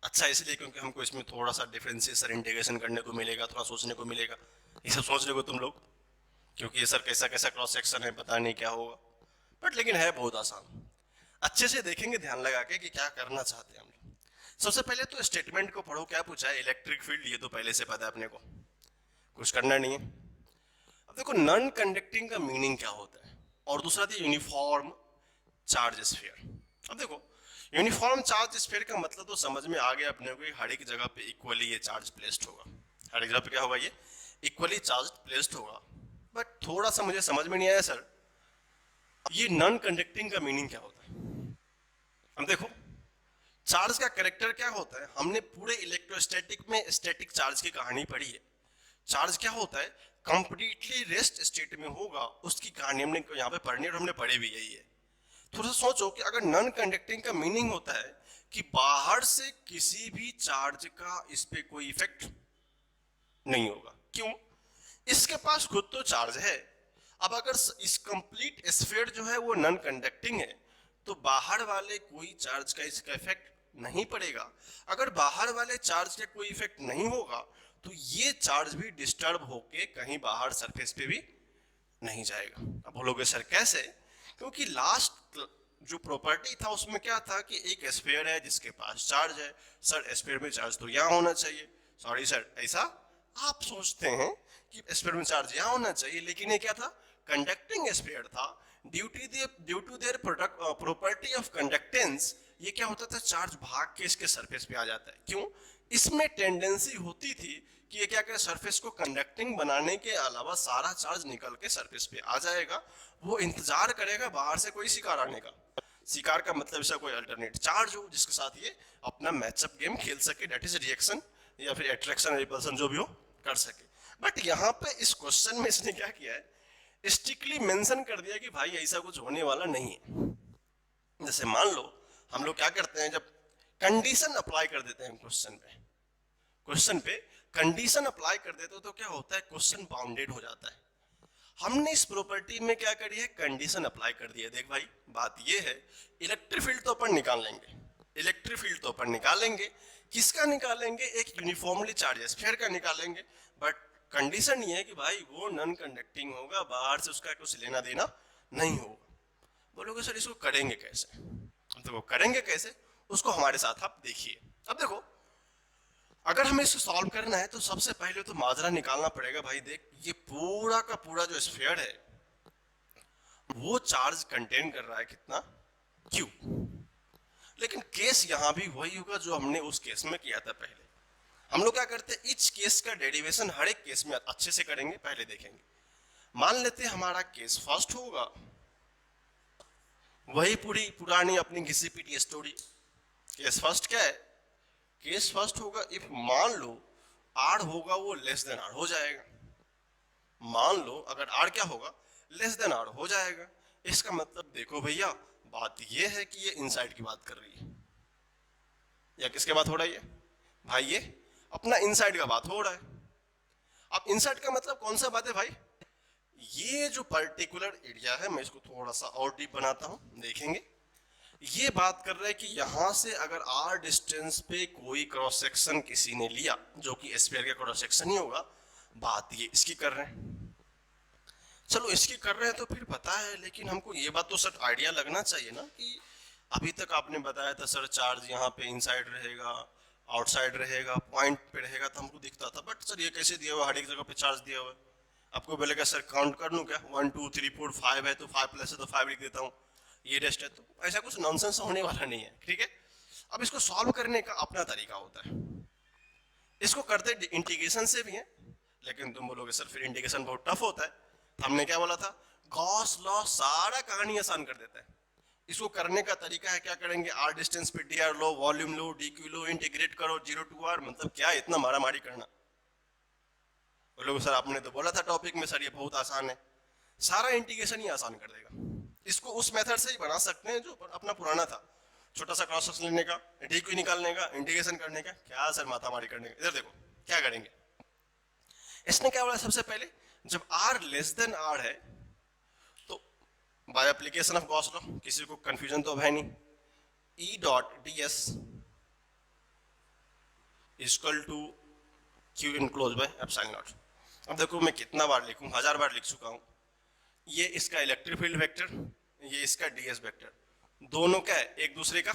अच्छा इसलिए क्योंकि हमको इसमें थोड़ा सा डिफरेंशिएशन इंटीग्रेशन करने को मिलेगा, थोड़ा सोचने को मिलेगा, ये सब सोच रहे हो तुम लोग, क्योंकि ये सर कैसा कैसा क्रॉस सेक्शन है पता नहीं क्या होगा, बट लेकिन है बहुत आसान। अच्छे से देखेंगे ध्यान लगा के कि क्या करना चाहते हैं हम लोग। सबसे पहले तो स्टेटमेंट को पढ़ो, क्या पूछा है, इलेक्ट्रिक फील्ड, ये तो पहले से पता है अपने को, कुछ करना नहीं है। अब देखो नॉन कंडक्टिंग का मीनिंग क्या होता है, और दूसरा थी यूनिफॉर्म चार्ज स्फीयर। अब देखो यूनिफॉर्म चार्ज स्फीयर का मतलब तो समझ में आ गया अपने को, हर एक जगह पे इक्वली ये चार्ज प्लेस्ड होगा, हर एक जगह पे क्या होगा, ये इक्वली चार्ज प्लेस्ड होगा। बट थोड़ा सा मुझे समझ में नहीं आया सर, ये नॉन कंडक्टिंग का मीनिंग क्या होता है। हम देखो चार्ज का कैरेक्टर क्या होता है, हमने पूरे इलेक्ट्रोस्टैटिक में स्टैटिक चार्ज की कहानी पढ़ी है। चार्ज क्या होता है, कंप्लीटली रेस्ट स्टेट में होगा, उसकी कहानी हमने यहाँ पे पढ़नी और हमने पढ़ी भी यही है। थोड़ा सा सोचो कि अगर नॉन कंडक्टिंग का मीनिंग होता है कि बाहर से किसी भी चार्ज का इस पे कोई इफेक्ट नहीं होगा, क्यों, इसके पास खुद तो चार्ज है। अब अगर इस कंप्लीट स्फीयर जो है वो नॉन कंडक्टिंग है तो बाहर वाले कोई चार्ज का इसका इफेक्ट नहीं पड़ेगा। अगर बाहर वाले चार्ज का कोई इफेक्ट नहीं होगा तो ये चार्ज भी डिस्टर्ब होके कहीं बाहर सरफेस पे भी नहीं जाएगा। अब बोलोगे सर कैसे, क्योंकि लास्ट जो प्रॉपर्टी था उसमें क्या था कि एक स्फीयर है जिसके पास चार्ज है, सर स्फीयर में चार्ज तो यहाँ होना चाहिए। सॉरी सर, ऐसा आप सोचते हैं कि स्फीयर में चार्ज यहाँ होना चाहिए, लेकिन ये क्या था, कंडक्टिंग स्फीयर था। Due to their property of conductance ये क्या होता था, चार्ज भाग के इसके सरफेस पे आ जाता है। क्यों, इसमें टेंडेंसी होती थी कि ये क्या करे, सरफेस को कंडक्टिंग बनाने के अलावा सारा चार्ज निकल के सरफेस पे आ जाएगा, वो इंतजार करेगा बाहर से कोई शिकार आने का। शिकार का मतलब ऐसा कोई अल्टरनेट चार्ज हो जिसके साथ ये अपना मैचअप गेम खेल सके, डेट इज रिएक्शन या फिर अट्रैक्शन रिपल्सन जो भी हो कर सके। बट यहाँ पे इस क्वेश्चन में इसने क्या किया है, स्ट्रिक्टली मेंशन कर दिया कि भाई ऐसा कुछ होने वाला नहीं है। जैसे मान लो हम लोग क्या करते हैं, जब कंडीशन अप्लाई कर देते हैं क्वेश्चन पे कंडीशन अप्लाई कर देते हो तो क्या होता है, क्वेश्चन बाउंडेड हो जाता है। हमने इस प्रॉपर्टी में क्या करी है, कंडीशन अप्लाई कर दी है। देख भाई बात ये है, इलेक्ट्रिक फील्ड तो अपन निकालेंगे, इलेक्ट्रिक फील्ड तो अपन निकालेंगे, किसका निकालेंगे, एक यूनिफॉर्मली चार्ज स्फीयर का निकालेंगे। बट कंडीशन ये है कि भाई वो नॉन कंडक्टिंग होगा, बाहर से उसका कुछ लेना देना नहीं होगा। बोलोगे सर इसको करेंगे कैसे, तो करेंगे कैसे, उसको हमारे साथ आप देखिए। अब देखो अगर हमें इसको सॉल्व करना है तो सबसे पहले तो माजरा निकालना पड़ेगा। भाई देख ये पूरा का पूरा जो स्फीयर है वो चार्ज कंटेन कर रहा है कितना, क्यू। लेकिन केस यहां भी वही होगा जो हमने उस केस में किया था पहले। हम लोग क्या करते हैं, इच केस का डेरिवेशन हर एक केस में अच्छे से करेंगे, पहले देखेंगे। मान लेते हैं हमारा केस फर्स्ट होगा, वही पूरी पुरानी अपनी घिसी पीटी स्टोरी। केस फर्स्ट क्या है, केस फर्स्ट होगा इफ मान लो आर होगा वो लेस देन आर हो जाएगा। मान लो अगर आर क्या होगा, लेस देन आर हो जाएगा। इसका मतलब देखो भैया बात ये है कि ये इनसाइड की बात कर रही है, या किसके बात हो रही है भाई, ये अपना इनसाइड का बात हो रहा है। अब इनसाइड का मतलब कौन सा बात है भाई, ये जो पर्टिकुलर एरिया है, मैं इसको थोड़ा सा और डीप बनाता हूं, देखेंगे। ये बात कर रहा है कि यहां से अगर आर डिस्टेंस पे कोई क्रॉस सेक्शन किसी ने लिया जो कि स्फीयर का क्रॉस सेक्शन ही होगा, बात ये इसकी कर रहे हैं। चलो इसकी कर रहे हैं तो फिर पता है, लेकिन हमको ये बात तो सर आइडिया लगना चाहिए ना कि अभी तक आपने बताया था सर चार्ज यहाँ पे इनसाइड रहेगा, आउटसाइड रहेगा, पॉइंट पे रहेगा, तो हमको दिखता था। बट सर ये कैसे दिया हुआ, हर एक जगह पे चार्ज दिया हुआ है। आपको बोलेगा सर काउंट कर लूं क्या, 1 2 3 4 5 है तो 5 प्लस है तो 5 लिख देता हूँ, ये रेस्ट है। तो ऐसा कुछ नॉनसेंस होने वाला नहीं है, ठीक है। अब इसको सॉल्व करने का अपना तरीका होता है, इसको करते इंटीग्रेशन से भी है, लेकिन तुम बोलोगे सर फिर इंटीग्रेशन बहुत टफ होता है। तो हमने क्या बोला था, गॉस लॉ सारा कहानी आसान कर देता है। इसको करने का तरीका है, क्या करेंगे, आर डिस्टेंस पे डी आर लो, वॉल्यूम लो, डी क्यू लो, इंटीग्रेट करो 0 to r। मतलब क्या इतना मारा मारी करना। बोलोगे सर आपने तो बोला था टॉपिक में सर ये बहुत आसान है, सारा इंटीग्रेशन ही आसान कर देगा। इसको उस मेथड से ही बना सकते हैं जो अपना पुराना था, छोटा सा क्रॉस सेक्शन लेने का, डी क्यू निकालने का, इंटीग्रेशन करने का, क्या सर माथामारी करने का। इधर देखो क्या करेंगे, इसने क्या बोला, सबसे पहले जब r लेस देन r है तो by application of Gauss law, किसी को कंफ्यूजन तो है नहीं, E dot d s equal to Q enclose by epsilon naught. अब देखो मैं कितना बार लिखूं, 1000 बार लिख चुका हूं। ये इसका इलेक्ट्रिक फील्ड वेक्टर, ये इसका डीएस वेक्टर, दोनों क्या है, एक दूसरे का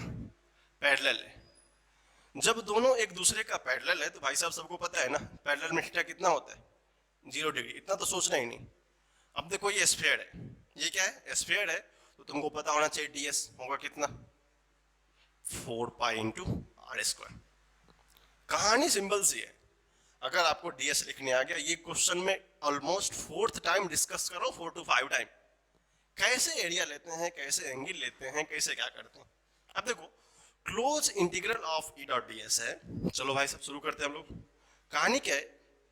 पैरेलल है। जब दोनों एक दूसरे का पैरेलल है तो भाई साहब सबको पता है ना पैरेलल में थीटा कितना होता है, 0 डिग्री। इतना तो सोचना ही नहीं। अब देखो ये स्फीयर है, ये क्या है, स्फीयर है, तो तुमको पता होना चाहिए डीएस होगा कितना, 4 पाई इंटू आर स्क्वायर। कहानी सिंपल सी है। अगर आपको डीएस लिखने आ गया, ये क्वेश्चन में ऑलमोस्ट 4th टाइम डिस्कस करो, 4 to 5 टाइम, कैसे एरिया लेते हैं, कैसे एंगल लेते हैं, कैसे क्या करते हैं। अब देखो, close integral of e dot d S है। चलो भाई सब शुरू करते हैं हम लोग। कहानी क्या है,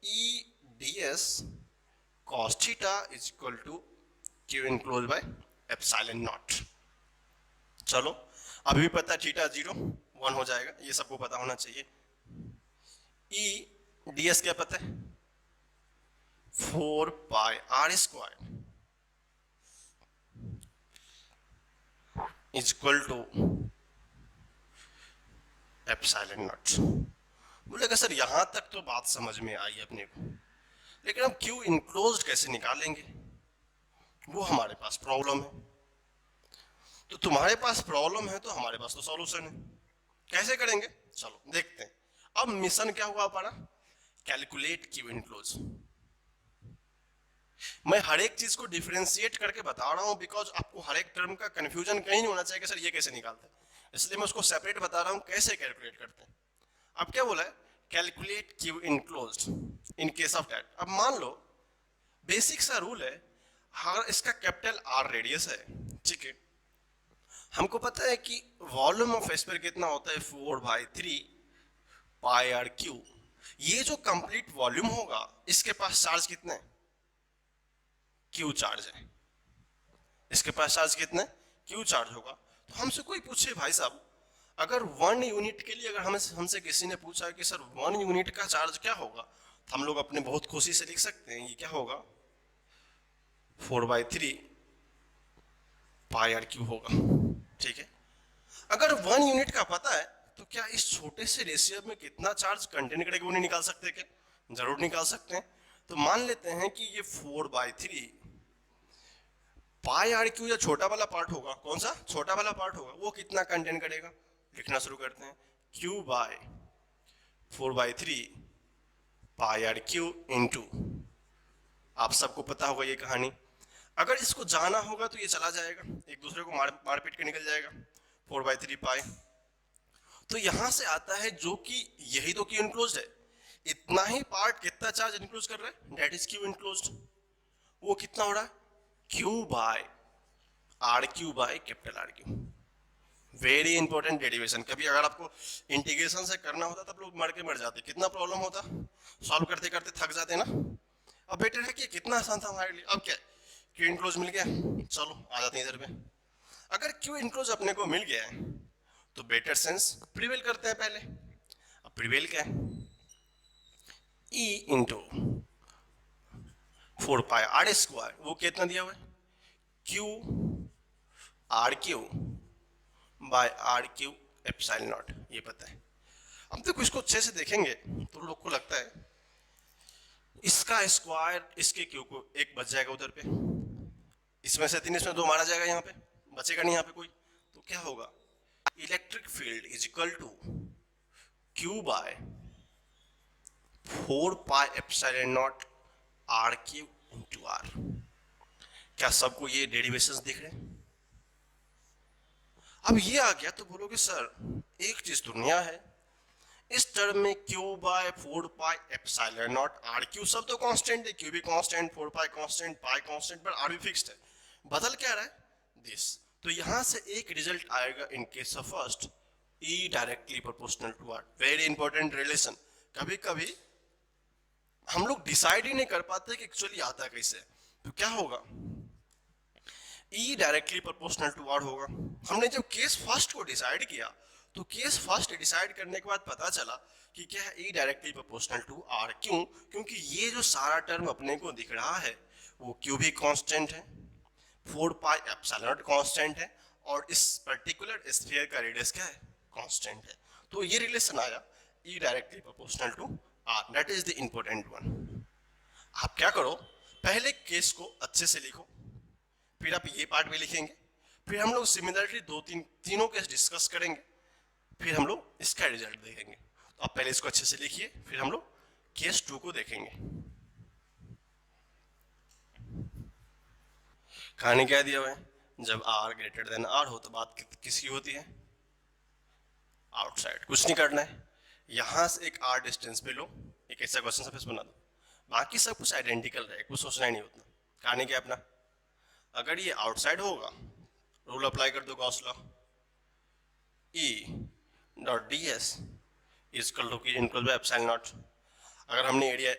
E d s cos theta is equal to Q enclose by epsilon naught. चलो अभी भी पता है थीटा 0 1 हो जाएगा, ये सबको पता होना चाहिए। ई डी एस क्या पता है, 4 pi are square is equal to epsilon naught. बोलेगा सर यहां तक तो बात समझ में आई अपने को, लेकिन हम क्यू इनक्लोज्ड कैसे निकालेंगे, वो हमारे पास प्रॉब्लम है। तो तुम्हारे पास प्रॉब्लम है तो हमारे पास तो सॉल्यूशन है। कैसे करेंगे, चलो देखते हैं। अब मिशन क्या हुआ हमारा, कैलकुलेट क्यू इनक्लोज। मैं हर एक चीज को डिफरेंशिएट करके बता रहा हूं, बिकॉज आपको हर एक टर्म का कंफ्यूजन कहीं नहीं होना चाहिए कि सर ये कैसे निकालते हैं, इसलिए मैं उसको सेपरेट बता रहा हूं कैसे कैलकुलेट करते हैं। अब क्या बोला है, calculate Q enclosed in case of that. अब मान लो बेसिक सा रूल है, हर इसका कैपिटल आर रेडियस है, ठीक है। हमको पता है कि वॉल्यूम ऑफ स्फीयर कितना होता है, 4/3 पाई आर क्यू। ये जो कंप्लीट वॉल्यूम होगा, इसके पास चार्ज कितने, क्यू चार्ज है। इसके पास चार्ज कितने, क्यू चार्ज होगा। तो हमसे कोई पूछे भाई साहब, अगर 1 यूनिट के लिए अगर हमसे किसी ने पूछा कि सर 1 यूनिट का चार्ज क्या होगा, तो हम लोग अपने बहुत खुशी से लिख सकते हैं, ये क्या होगा, 4/3 पाई आर क्यू होगा, ठीक है। अगर 1 यूनिट का पता है, तो क्या इस छोटे से रेशियो में कितना चार्ज कंटेन करेगा वो नहीं निकाल सकते क्या, जरूर निकाल सकते हैं। तो मान लेते हैं कि ये 4/3 पाई आर क्यू या छोटा वाला पार्ट होगा, कौन सा छोटा वाला पार्ट होगा, वो कितना कंटेन करेगा। लिखना शुरू करते हैं, Q by 4/3 pi r Q into, आप सबको पता होगा ये कहानी। अगर इसको जाना होगा तो ये चला जाएगा, एक दूसरे को मारपीट के निकल जाएगा, 4/3 पाई। तो यहां से आता है जो कि यही तो क्यू इनक्लोज्ड है, इतना ही पार्ट कितना चार्ज इनक्लोज कर रहा है, दैट इज क्यू इनक्लोज्ड। वो कितना हो रहा है, Q by are cube by capital R cube. Very important derivation. कभी अगर आपको इंटीग्रेशन से करना होता तब लोग मर के मर जाते, कितना प्रॉब्लम होता, सॉल्व करते करते थक जाते ना। अब बेटर है कि कितना आसान था हमारे लिए। अब क्या, क्यू इनक्लोज मिल गया, चलो आ जाते हैं इधर पे। अगर क्यू इनक्लोज अपने को मिल गया है तो बेटर सेंस प्रिवेल करते हैं पहले। अब प्रिवेल क्या है, E into 4 pi are square, वो कितना दिया हुआ है, Q r cube by are cube epsilon naught, ये पता है। अब देखो इसको अच्छे से देखेंगे तो लोग को लगता है इसका स्क्वायर इसके क्यू को एक बच जाएगा उधर पे, इसमें से 3 इसमें 2 मारा जाएगा, यहाँ पे बचेगा नहीं यहाँ पे कोई। तो क्या होगा, electric field is equal to Q by 4 pi epsilon naught r Q into r. क्या सबको ये डेरिवेशंस दिख रहे हैं। अब ये आ गया तो बोलोगे सर एक चीज तो नया है, इस टर्म में Q by 4 pi epsilon naught r cube सब तो कांस्टेंट है, क्यू भी constant, 4 pi constant, pi constant, पर आर भी फिक्स्ड है। बदल क्या रहा है, दिस। तो यहां से एक रिजल्ट आएगा in case of first, E directly proportional to r. Very important relation. कभी कभी हम लोग डिसाइड ही नहीं कर पाते कि एक्चुअली आता कैसे। तो क्या होगा, E directly proportional to r होगा। हमने जब केस फर्स्ट को डिसाइड किया तो केस फर्स्ट डिसाइड करने के बाद पता चला कि क्या है, E directly proportional to r. क्यों, क्योंकि ये जो सारा टर्म अपने को दिख रहा है वो क्यू भी कांस्टेंट है, 4 पाई एप्सिलॉन नॉट कांस्टेंट है, और इस पर्टिकुलर स्फीयर का रेडियस क्या है, कांस्टेंट है। तो ये रिलेशन आया E directly proportional to r, that is the important one. आप क्या करो, पहले केस को अच्छे से लिखो, फिर आप ये पार्ट भी लिखेंगे, फिर हम लोग सिमिलरली तीनों केस डिस्कस करेंगे, फिर हम लोग इसका रिजल्ट देखेंगे। तो आप पहले इसको अच्छे से लिखिए, फिर हम लोग केस 2 को देखेंगे। कहानी क्या दिया हुआ है, जब आर ग्रेटर देन आर हो तो बात किसकी होती है, आउटसाइड। कुछ नहीं करना है, यहां से एक r डिस्टेंस पे लो, एक ऐसा क्वेश्चन सरफेस बना दो, बाकी सब कुछ आइडेंटिकल रहे, कुछ सोचना ही नहीं उतना। कहानी क्या अपना, अगर ये आउटसाइड होगा, रूल अप्लाई कर दो Gauss law, E dot d s is equal to Q enclose by epsilon naught. अगर हमने एरिया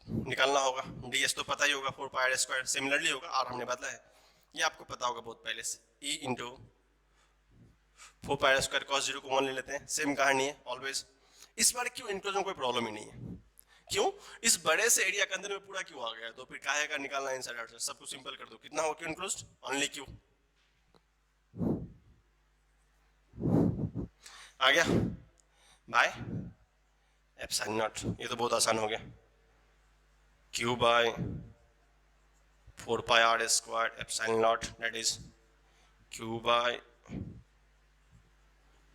निकालना होगा, डी एस तो पता ही होगा 4 पाई आर स्क्वायर, सिमिलरली होगा आर हमने बदला है, ये आपको पता होगा बहुत पहले से, E into 4 pi are square cos 0 को 1 ले लेते हैं, सेम कहानी है ऑलवेज। इस बार क्यों इंक्लूजन में कोई प्रॉब्लम ही नहीं है, क्यों, इस बड़े से एरिया के अंदर में पूरा क्यों आ गया, तो फिर काहे का निकालना इनसाइड आउटसाइड, सब कुछ सिंपल कर दो, कितना हो क्यों इंक्लोज्ड, ओनली क्यू आ गया बाय एप्सिलॉन नॉट। ये तो बहुत आसान हो गया, Q by 4 pi are square epsilon naught that is Q by,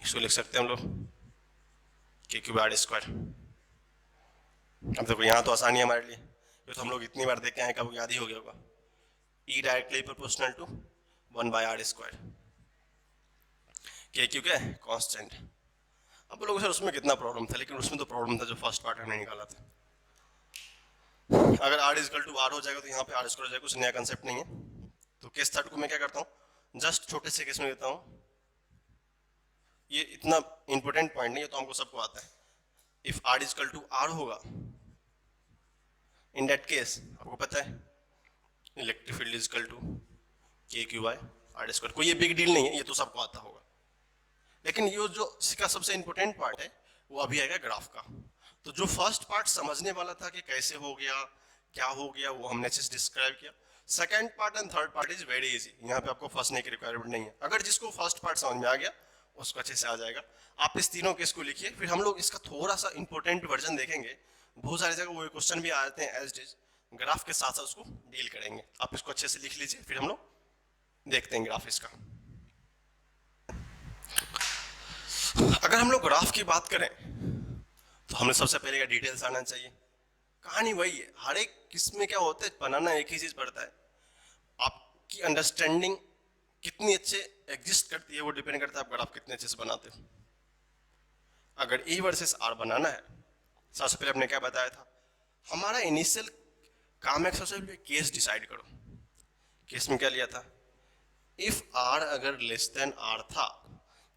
इसको लिख सकते हैं हम लोग के क्यू बाय आर स्क्वायर। अब देखो यहाँ तो आसानी है हमारे लिए, ये तो हम लोग इतनी बार देख के आए, कब याद ही हो गया होगा, E directly proportional to 1 by are square, k Q क्या है कांस्टेंट। अब लोगों सर उसमें कितना प्रॉब्लम था, लेकिन उसमें तो प्रॉब्लम था जो फर्स्ट पार्ट हमने निकाला था। अगर r इजकल टू r हो जाएगा तो यहाँ पे r स्क्वायर हो जाएगा, कुछ नया कंसेप्ट नहीं है। तो केस थर्ड को मैं क्या करता हूँ, जस्ट छोटे से केस में लेता हूँ, ये इतना इंपॉर्टेंट पॉइंट नहीं है, तो हमको सबको आता है। If r is equal to r होगा, इन दैट केस आपको पता है इलेक्ट्रिक फील्ड इजकल टू के क्यू बाय आर स्क्वायर, कोई ये बिग डील नहीं है, ये तो सबको आता होगा। लेकिन ये जो इसका सबसे इंपॉर्टेंट पार्ट है वो अभी आएगा ग्राफ का। तो जो फर्स्ट पार्ट समझने वाला था कि कैसे हो गया क्या हो गया, वो हमने अच्छे से डिस्क्राइब किया। Second part and third part is very easy, यहाँ पे आपको फंसने की रिक्वायरमेंट नहीं है। अगर जिसको फर्स्ट पार्ट समझ में आ गया उसको अच्छे से आ जाएगा। आप इस तीनों केस को लिखिए, फिर हम लोग इसका थोड़ा सा इंपॉर्टेंट वर्जन देखेंगे। बहुत सारी जगह वो क्वेश्चन भी आते हैं एज इज, ग्राफ के साथ साथ उसको डील करेंगे। आप इसको अच्छे से लिख लीजिए, फिर हम लोग देखते हैं ग्राफ इसका। अगर हम लोग ग्राफ की बात करें तो हमें सबसे पहले डिटेल्स आना चाहिए। कहानी वही है, हर एक किस्म में क्या होता है, बनाना एक ही चीज पड़ता है, आपकी अंडरस्टैंडिंग कितनी अच्छे एग्जिस्ट करती है वो डिपेंड करता है आप ग्राफ कितने अच्छे से बनाते हो। अगर E वर्सेस R बनाना है, सबसे पहले हमने क्या बताया था, हमारा इनिशियल काम है सबसे पहले केस डिसाइड करो। केस में क्या लिया था, इफ R अगर लेस देन R था,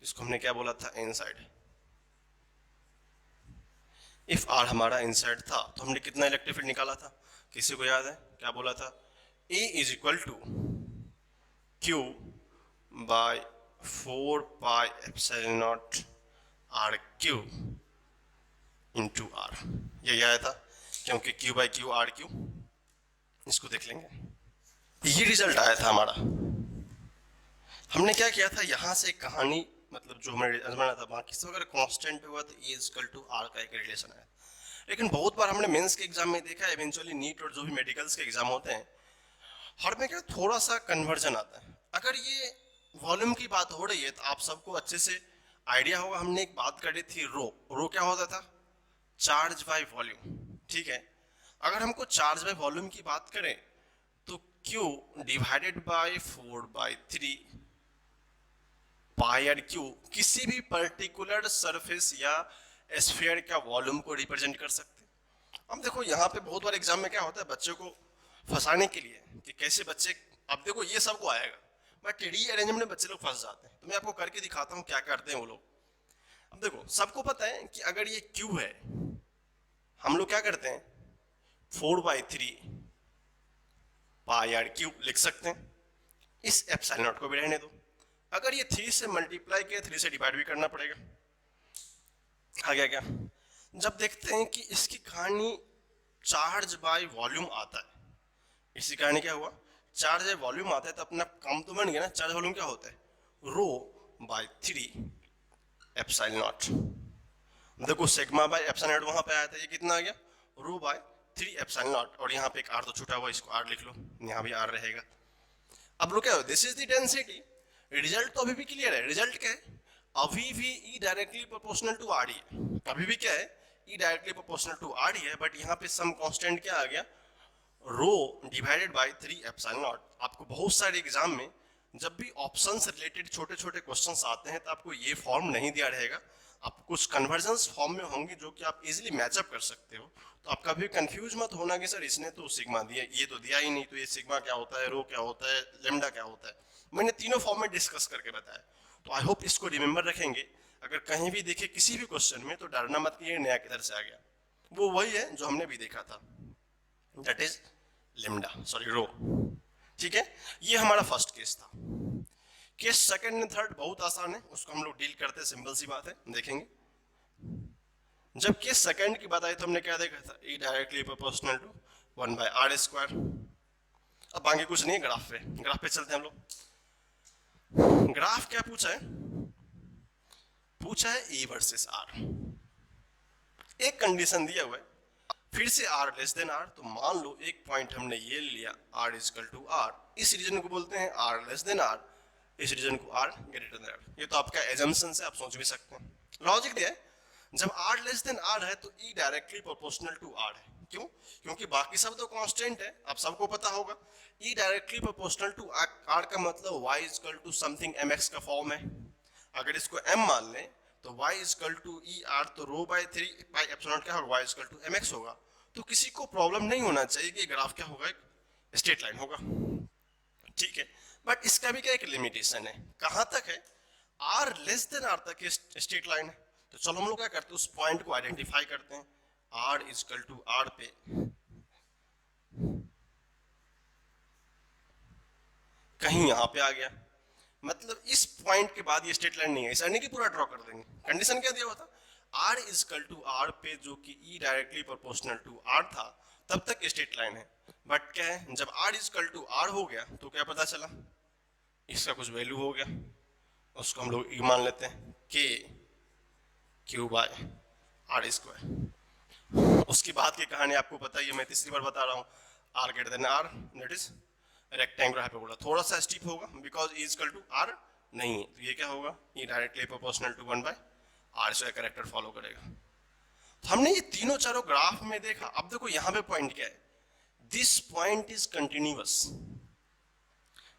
इसको हमने क्या बोला था, इनसाइड। इफ R हमारा इनसाइड था तो हमने कितना इलेक्ट्रिक फील्ड निकाला था, किसी को याद है क्या बोला था, E is equal to Q by 4 pi epsilon naught R cube into R। ये आया था क्योंकि Q by Q R cube, इसको देख लेंगे। ये रिजल्ट आया था हमारा। हमने क्या किया था, यहां से एक कहानी, मतलब जो हमने बना था, बाकी सब अगर कांस्टेंट हुआ तो E इक्वल टू R का एक रिलेशन आया। लेकिन बहुत बार हमने मेंस के एग्जाम में देखा है, इवेंचुअली नीट और जो भी मेडिकल्स के एग्जाम होते हैं, हर में क्या थोड़ा सा कन्वर्जन आता है। अगर ये वॉल्यूम की बात हो रही है तो आप सबको अच्छे से आइडिया होगा, हमने एक बात करी थी रो क्या होता था, चार्ज बाय वॉल्यूम, ठीक है। अगर हमको चार्ज बाय वॉल्यूम की बात करें तो Q divided by 4/3 pi r cube किसी भी पर्टिकुलर सरफेस या स्फीयर का वॉल्यूम को रिप्रेजेंट कर सकते हैं। अब देखो यहाँ पे बहुत बार एग्जाम में क्या होता है, बच्चों को फंसाने के लिए कि कैसे बच्चे, अब देखो ये सबको आएगा बट रीअरेंजमेंट में बच्चे लोग फंस जाते हैं। तो मैं आपको करके दिखाता हूँ क्या करते हैं वो लोग। अब देखो सबको पता है कि अगर ये क्यू है, हम लोग क्या करते हैं 4/3 पाई आर क्यू लिख सकते हैं, इस एप्सिलॉन नॉट को भी रहने दो। अगर ये 3 से मल्टीप्लाई किया, 3 से डिवाइड भी करना पड़ेगा। आ गया क्या, जब देखते हैं कि इसकी कहानी चार्ज बाय वॉल्यूम आता है, इसकी कहानी क्या हुआ, चार्ज बाय वॉल्यूम आता है, तो अपना काम तो बन गया ना। चार्ज वॉल्यूम क्या होता है, रो बाय 3 एप्सिलॉन नॉट। देखो सिग्मा बाय एप्सिलॉन नॉट वहां पे आया था, ये कितना आ गया, रो बाय 3 एप्सिलॉन नॉट, और यहाँ पे एक आर तो छूटा हुआ, इसको आर लिख लो, यहाँ भी आर रहेगा। अब लोग क्या हो, this is the density. Result तो अभी भी क्लियर है, रिजल्ट क्या है, अभी भी E directly proportional to are है, अभी भी क्या है, E directly proportional to are है, बट यहाँ पे सम कांस्टेंट क्या आ गया, rho divided by 3 epsilon naught. आपको बहुत सारे एग्जाम में जब भी ऑप्शन से रिलेटेड छोटे छोटे क्वेश्चंस आते हैं तो आपको ये फॉर्म नहीं दिया रहेगा, आप कुछ कन्वर्जन्स फॉर्म में होंगे जो कि आप इजीली मैचअप कर सकते हो। तो आप कभी कंफ्यूज मत होना कि सर इसने तो सिग्मा दिया, ये तो दिया ही नहीं, तो ये सिग्मा क्या होता है, रो क्या होता है, लेमडा क्या होता है। मैंने तीनों फॉर्म में डिस्कस करके बताया, तो आई होप इसको रिमेंबर रखेंगे। अगर कहीं भी देखे किसी भी क्वेश्चन में तो डरना मत कि ये नया किधर से आ गया, वो वही है जो हमने भी देखा था, दैट इज लेमडा, सॉरी रो। ठीक है, ये हमारा फर्स्ट केस था। केस सेकंड एंड थर्ड बहुत आसान है, उसको हम लोग डील करते हैं, सिंपल सी बात है, देखेंगे। जब केस सेकंड की बात आई तो हमने क्या देखा था, ई डायरेक्टली प्रोपोर्शनल टू 1/r²। अब बाकी कुछ नहीं है, ग्राफ पे चलते हैं हम लोग। ग्राफ क्या पूछा है ई वर्सेस आर। एक कंडीशन दिया हुआ है, फिर से r लेस देन r, तो मान लो एक पॉइंट हमने ये लिया r इक्वल टू r, इस रीजन को बोलते हैं r लेस देन r, इस रीजन को r ग्रेटर देन r। ये तो आपका एजम्पशन से आप सोच भी सकते हैं, लॉजिक दिया है। जब r लेस देन r है तो e directly proportional to r है। क्यों? क्योंकि बाकी सब तो कांस्टेंट है, आप सबको पता होगा। e directly proportional to r का मतलब y equal to something mx का फॉर्म है। अगर इसको m मान लें तो y equal to E r, तो रो बाय 3 पाई एप्सिलॉन क्या होगा, y इक्वल टू mx होगा। तो किसी को प्रॉब्लम नहीं होना चाहिए कि ग्राफ क्या होगा, एक स्ट्रेट लाइन होगा। ठीक है, बट इसका भी क्या एक लिमिटेशन है, कहां तक है, r लेस देन r तक स्ट्रेट लाइन है। तो चलो हम लोग क्या करते हैं, उस पॉइंट को आइडेंटिफाई करते हैं। r इक्वल टू r पे कहीं यहां पे आ गया, मतलब इस पॉइंट के बाद ये स्ट्रेट लाइन नहीं है, ऐसा नहीं कि पूरा ड्रॉ कर देंगे। कंडीशन क्या दिया हुआ था, r इक्वल टू r पे जो कि e directly proportional to r था, तब तक स्ट्रेट लाइन है। बट क्या है, जब r इक्वल टू r हो गया तो क्या पता चला, इसका कुछ वैल्यू हो गया, उसको हम लोग e मान लेते हैं, k Q by are square. उसकी बाद की कहानी आपको पता ही है, मैं तीसरी बार बता रहा हूँ, r greater than r, that is rectangular hyperbola. थोड़ा सा स्टीप होगा because e equal to r नहीं है, तो ये क्या होगा, e directly proportional to 1/r square character follow करेगा। तो हमने ये तीनों चारों ग्राफ में देखा। अब देखो यहाँ पे पॉइंट क्या है, this point is continuous.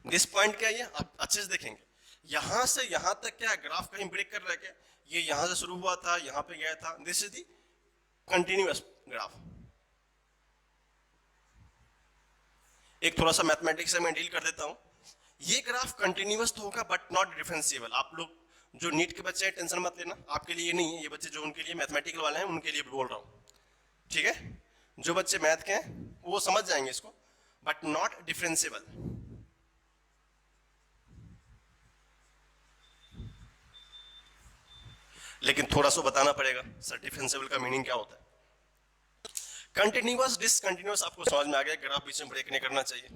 This point क्या है, अब अच्छे से देखेंगे, यहां से यहां तक क्या ग्राफ कहीं ब्रेक कर रहा है क्या, ये यहां से शुरू हुआ था, यहां पे गया था, this is the continuous graph. एक थोड़ा सा मैथमेटिक्स से मैं डील कर देता हूं, ये ग्राफ कंटिन्यूअस तो होगा बट नॉट डिफरेंशिएबल। आप लोग जो नीट के बच्चे हैं टेंशन मत लेना, आपके लिए नहीं है ये बच्चे, जो उनके लिए मैथमेटिकल वाले हैं उनके लिए बोल रहा हूं। ठीक है, जो बच्चे मैथ के हैं वो समझ जाएंगे इसको, बट नॉट डिफरेंशिएबल। लेकिन थोड़ा सा बताना पड़ेगा सर डिफरेंशिएबल का मीनिंग क्या होता है। कंटिन्यूअस डिसकंटिन्यूअस आपको समझ में आ गया, ग्राफ बीच में ब्रेक नहीं करना चाहिए।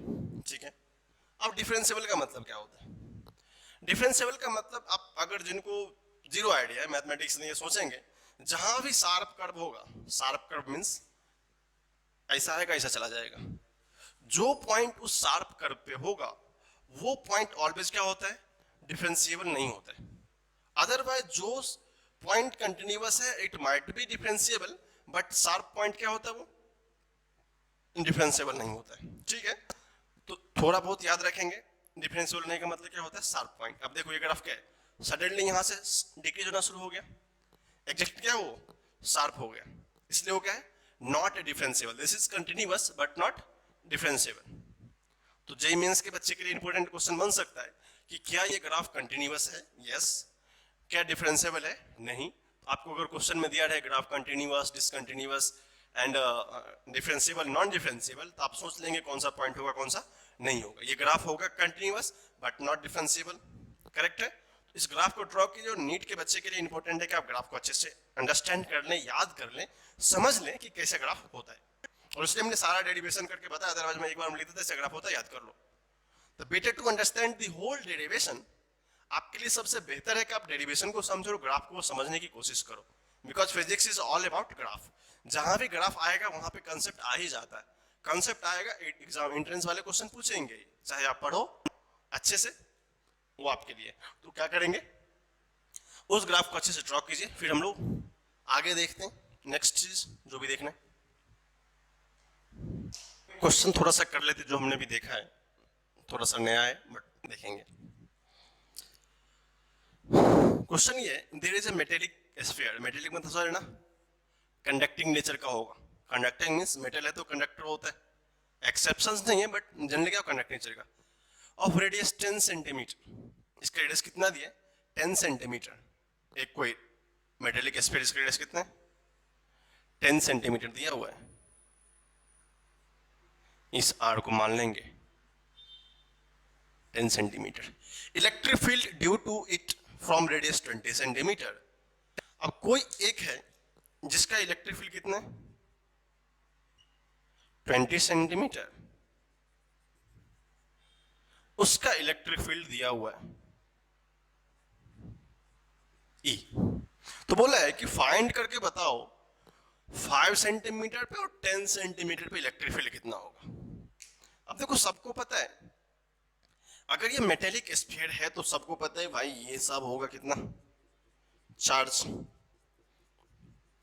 ठीक है, अब डिफरेंशिएबल का मतलब क्या होता है, डिफरेंशिएबल का मतलब आप अगर जिनको जीरो आइडिया है मैथमेटिक्स में, ये सोचेंगे जहां भी शार्प कर्व होगा, शार्प कर्व मींस ऐसा आएगा ऐसा चला जाएगा, जो पॉइंट उस शार्प कर्व पे होगा वो पॉइंट ऑलवेज क्या होता है, डिफरेंशिएबल नहीं होता है। अदरवाइज जो पॉइंट कंटिन्यूअस है it might be differentiable, but sharp point क्या होता है, वो डिफरेंशिएबल नहीं होता है। ठीक है, तो थोड़ा बहुत याद रखेंगे, डिफरेंशिएबल नहीं का मतलब क्या होता है, शार्प पॉइंट। अब देखो ये ग्राफ क्या है, सडनली यहां से डिक्रीज होना शुरू हो गया, एग्जैक्ट क्या वो शार्प हो गया, इसलिए वो क्या है, not differentiable. This is continuous but not differentiable. तो जेई मेंस के बच्चे के लिए इंपॉर्टेंट क्वेश्चन बन सकता है कि क्या ये ग्राफ कंटिन्यूअस है, यस, क्या डिफरेंशिएबल है, नहीं। आपको अगर क्वेश्चन में दिया है graph continuous, discontinuous and differentiable, non differentiable, तो आप सोच लेंगे कौन सा पॉइंट होगा कौन सा नहीं होगा। ये ग्राफ होगा continuous but not differentiable, correct है। इस ग्राफ को ड्रॉ कीजिए, और नीट के बच्चे के लिए इंपॉर्टेंट है कि आप ग्राफ को अच्छे से अंडरस्टैंड कर लें, याद कर लें, समझ लें कि कैसे ग्राफ होता है। और इसलिए हमने सारा डेरिवेशन करके बताया, अदरवाइज मैं एक बार लिख देता ऐसे ग्राफ होता है, याद कर लो। तो better to understand the whole derivation, आपके लिए सबसे बेहतर है कि आप डेरिवेशन को समझो और ग्राफ को समझने की कोशिश करो, because physics is all about graph. जहां भी ग्राफ आएगा वहां पे कंसेप्ट आ ही जाता है, कंसेप्ट आएगा, एग्जाम एंट्रेंस वाले क्वेश्चन पूछेंगे, चाहे आप पढ़ो अच्छे से, वो आपके लिए। तो क्या करेंगे, उस ग्राफ को अच्छे से ड्रॉ कीजिए, फिर हम लोग आगे देखते हैं नेक्स्ट चीज जो भी देखना है। क्वेश्चन थोड़ा सा कर लेते जो हमने भी देखा है, थोड़ा सा नया है बट देखेंगे। क्वेश्चन ये, there is a metallic sphere, metallic मतलब समझ ना, कंडक्टिंग नेचर का होगा, कंडक्टिंग मींस मेटल है तो कंडक्टर होता है, एक्सेप्शंस नहीं है बट जनरली क्या कंडक्टिंग नेचर का, ऑफ रेडियस 10 सेंटीमीटर, इसका रेडियस कितना दिया है 10 सेंटीमीटर, एक कोई मेटेलिक स्फीयर इसका रेडियस कितना है 10 सेंटीमीटर दिया हुआ है, इस आर को मान लेंगे 10 centimetre, electric field due to it from radius 20 centimetre. अब कोई एक है जिसका इलेक्ट्रिक फील्ड कितना है 20 सेंटीमीटर, उसका इलेक्ट्रिक फील्ड दिया हुआ है E, तो बोला है कि फाइंड करके बताओ 5 सेंटीमीटर पे और 10 सेंटीमीटर पे इलेक्ट्रिक फील्ड कितना होगा। अब देखो सबको पता है, अगर ये मेटेलिक स्फीयर है तो सबको पता है भाई ये सब होगा कितना, चार्ज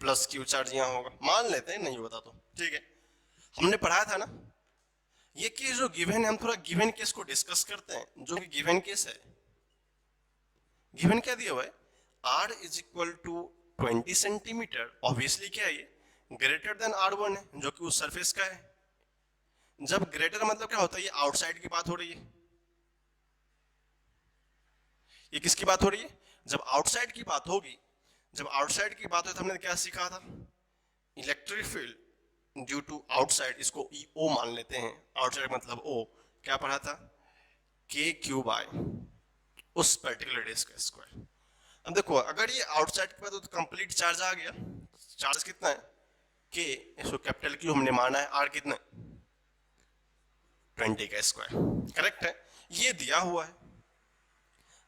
प्लस क्यू चार्ज यहां होगा, मान लेते हैं नहीं होता तो ठीक है, हमने पढ़ा था ना ये केस जो गिवन है, हम थोड़ा गिवन केस को डिस्कस करते हैं, जो कि गिवन केस है, गिवन क्या दिया हुआ है r is equal to 20 centimetre, obviously क्या है ये ग्रेटर देन r1 है जो कि उस सरफेस का है, जब ग्रेटर मतलब क्या होता है ये आउटसाइड की बात हो रही है, ये किसकी बात हो रही है, जब आउटसाइड की बात होगी, जब आउटसाइड की बात हो तो हमने क्या सीखा था, electric field due to outside, इसको ओ मान लेते हैं, आउटसाइड मतलब ओ, क्या पढ़ा था के क्यू बाय उस पर्टिकुलर रेडियस का स्क्वायर। अब देखो अगर ये आउटसाइड के बाद तो कंप्लीट चार्ज आ गया, चार्ज कितना है के, इसको कैपिटल क्यू हमने माना है, आर कितना है 20 का स्क्वायर, करेक्ट है, ये दिया हुआ है,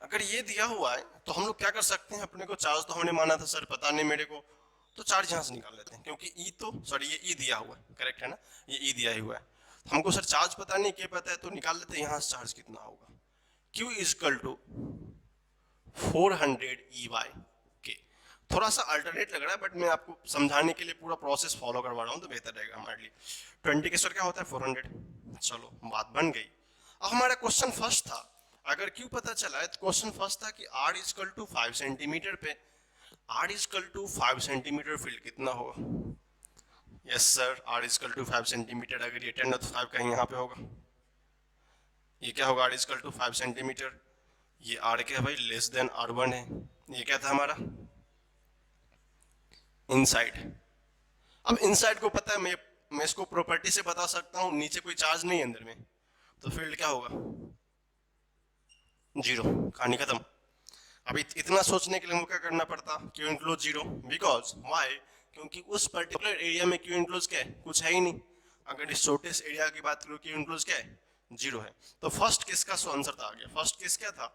अगर ये दिया हुआ है तो हम लोग क्या कर सकते हैं, अपने को चार्ज तो हमने माना था सर पता नहीं मेरे को, तो चार्ज यहां से निकाल लेते हैं, क्योंकि ई तो सॉरी ये ई दिया हुआ है, करेक्ट है ना, ये ई दिया हुआ है, हमको सर चार्ज पता नहीं क्या पता है, तो निकाल लेते हैं यहां से चार्ज कितना होगा, Q is equal to 400 E by k, थोड़ा सा अल्टरनेट लग रहा है बट मैं आपको समझाने के लिए पूरा प्रोसेस फॉलो करवा रहा हूँ तो बेहतर रहेगा हमारे लिए। 20 के स्क्वायर क्या होता है 400, चलो बात बन गई। अब हमारा क्वेश्चन फर्स्ट था, अगर क्यों पता चला है तो क्वेश्चन फर्स्ट था कि r is equal to 5 centimetre पे r is equal to 5 centimetre field कितना होगा, yes sir r is equal to 5 centimetre, अगर ये 10 है तो 5 कहीं यहाँ पे होगा, ये क्या होगा r is equal to 5 centimetre, ये r क्या है भाई लेस देन r1 है, ये क्या था हमारा इनसाइड। अब इनसाइड को पता है, मैं इसको प्रॉपर्टी से बता सकता हूं, नीचे कोई चार्ज नहीं है अंदर में, तो फील्ड क्या होगा जीरो, कहानी खत्म। अब इतना सोचने के लिए हमको क्या करना पड़ता, Q enclose zero, because why, क्योंकि उस पर्टिकुलर एरिया में क्यू इंक्लूज क्या है कुछ है ही नहीं, अगर इस छोटे से एरिया की बात करूं क्यू इंक्लूज क्या है जीरो है, तो फर्स्ट केस का सो आंसर था आ गया। फर्स्ट केस क्या था,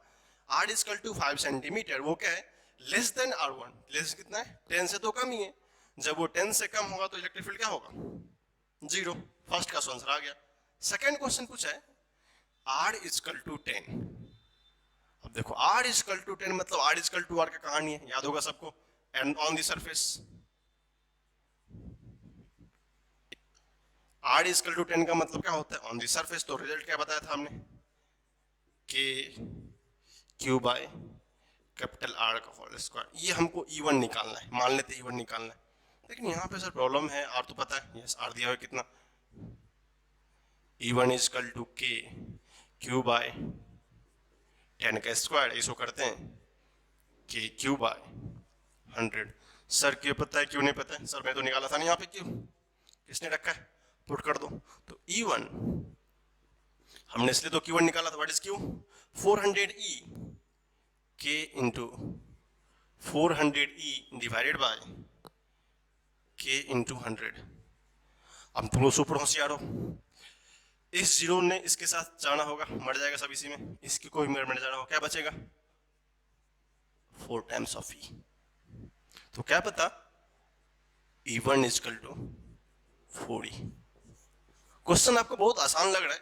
r is equal to 5 centimetre, वो क्या है लेस देन r1, लेस कितना है 10 से तो कम ही है, जब वो 10 से कम होगा तो इलेक्ट्रिक फील्ड क्या होगा जीरो, फर्स्ट का सो आंसर आ गया। सेकंड क्वेश्चन पूछा है r इज इक्वल टू 10, अब देखो r इज इक्वल टू 10 मतलब r is equal to r का कहानी है याद होगा सबको, and on the surface, r is equal to 10 का मतलब क्या होता है ऑन द सरफेस, तो रिजल्ट क्या बताया था हमने k q by capital R का होल स्क्वायर, ये हमको E1 निकालना है, मान लेते E1 निकालना है, लेकिन यहाँ पे सर प्रॉब्लम है, R तो पता है, यस R दिया हुआ है कितना, E1 is equal to k q by 10 का स्क्वायर, इसको करते हैं k q बाय 100, सर क्यों पता है क्यों नहीं पता है, सर मैं तो निकाला था नहीं यहाँ पे क्यों, किसने रखा है पुट कर दो, तो E1 हमने इसलिए तो Q1 निकाला था, what is Q 400E k into 400E divided by k into 100। अब तुम लोग सुपर होशियार हो, इस जीरो ने इसके साथ जाना होगा, मर जाएगा सब इसी में, इसकी कोई मर जाना होगा, क्या बचेगा 4 टाइम्स ऑफ E, तो क्या पता E1 is equal to 4E। Question आपको बहुत आसान लग रहा है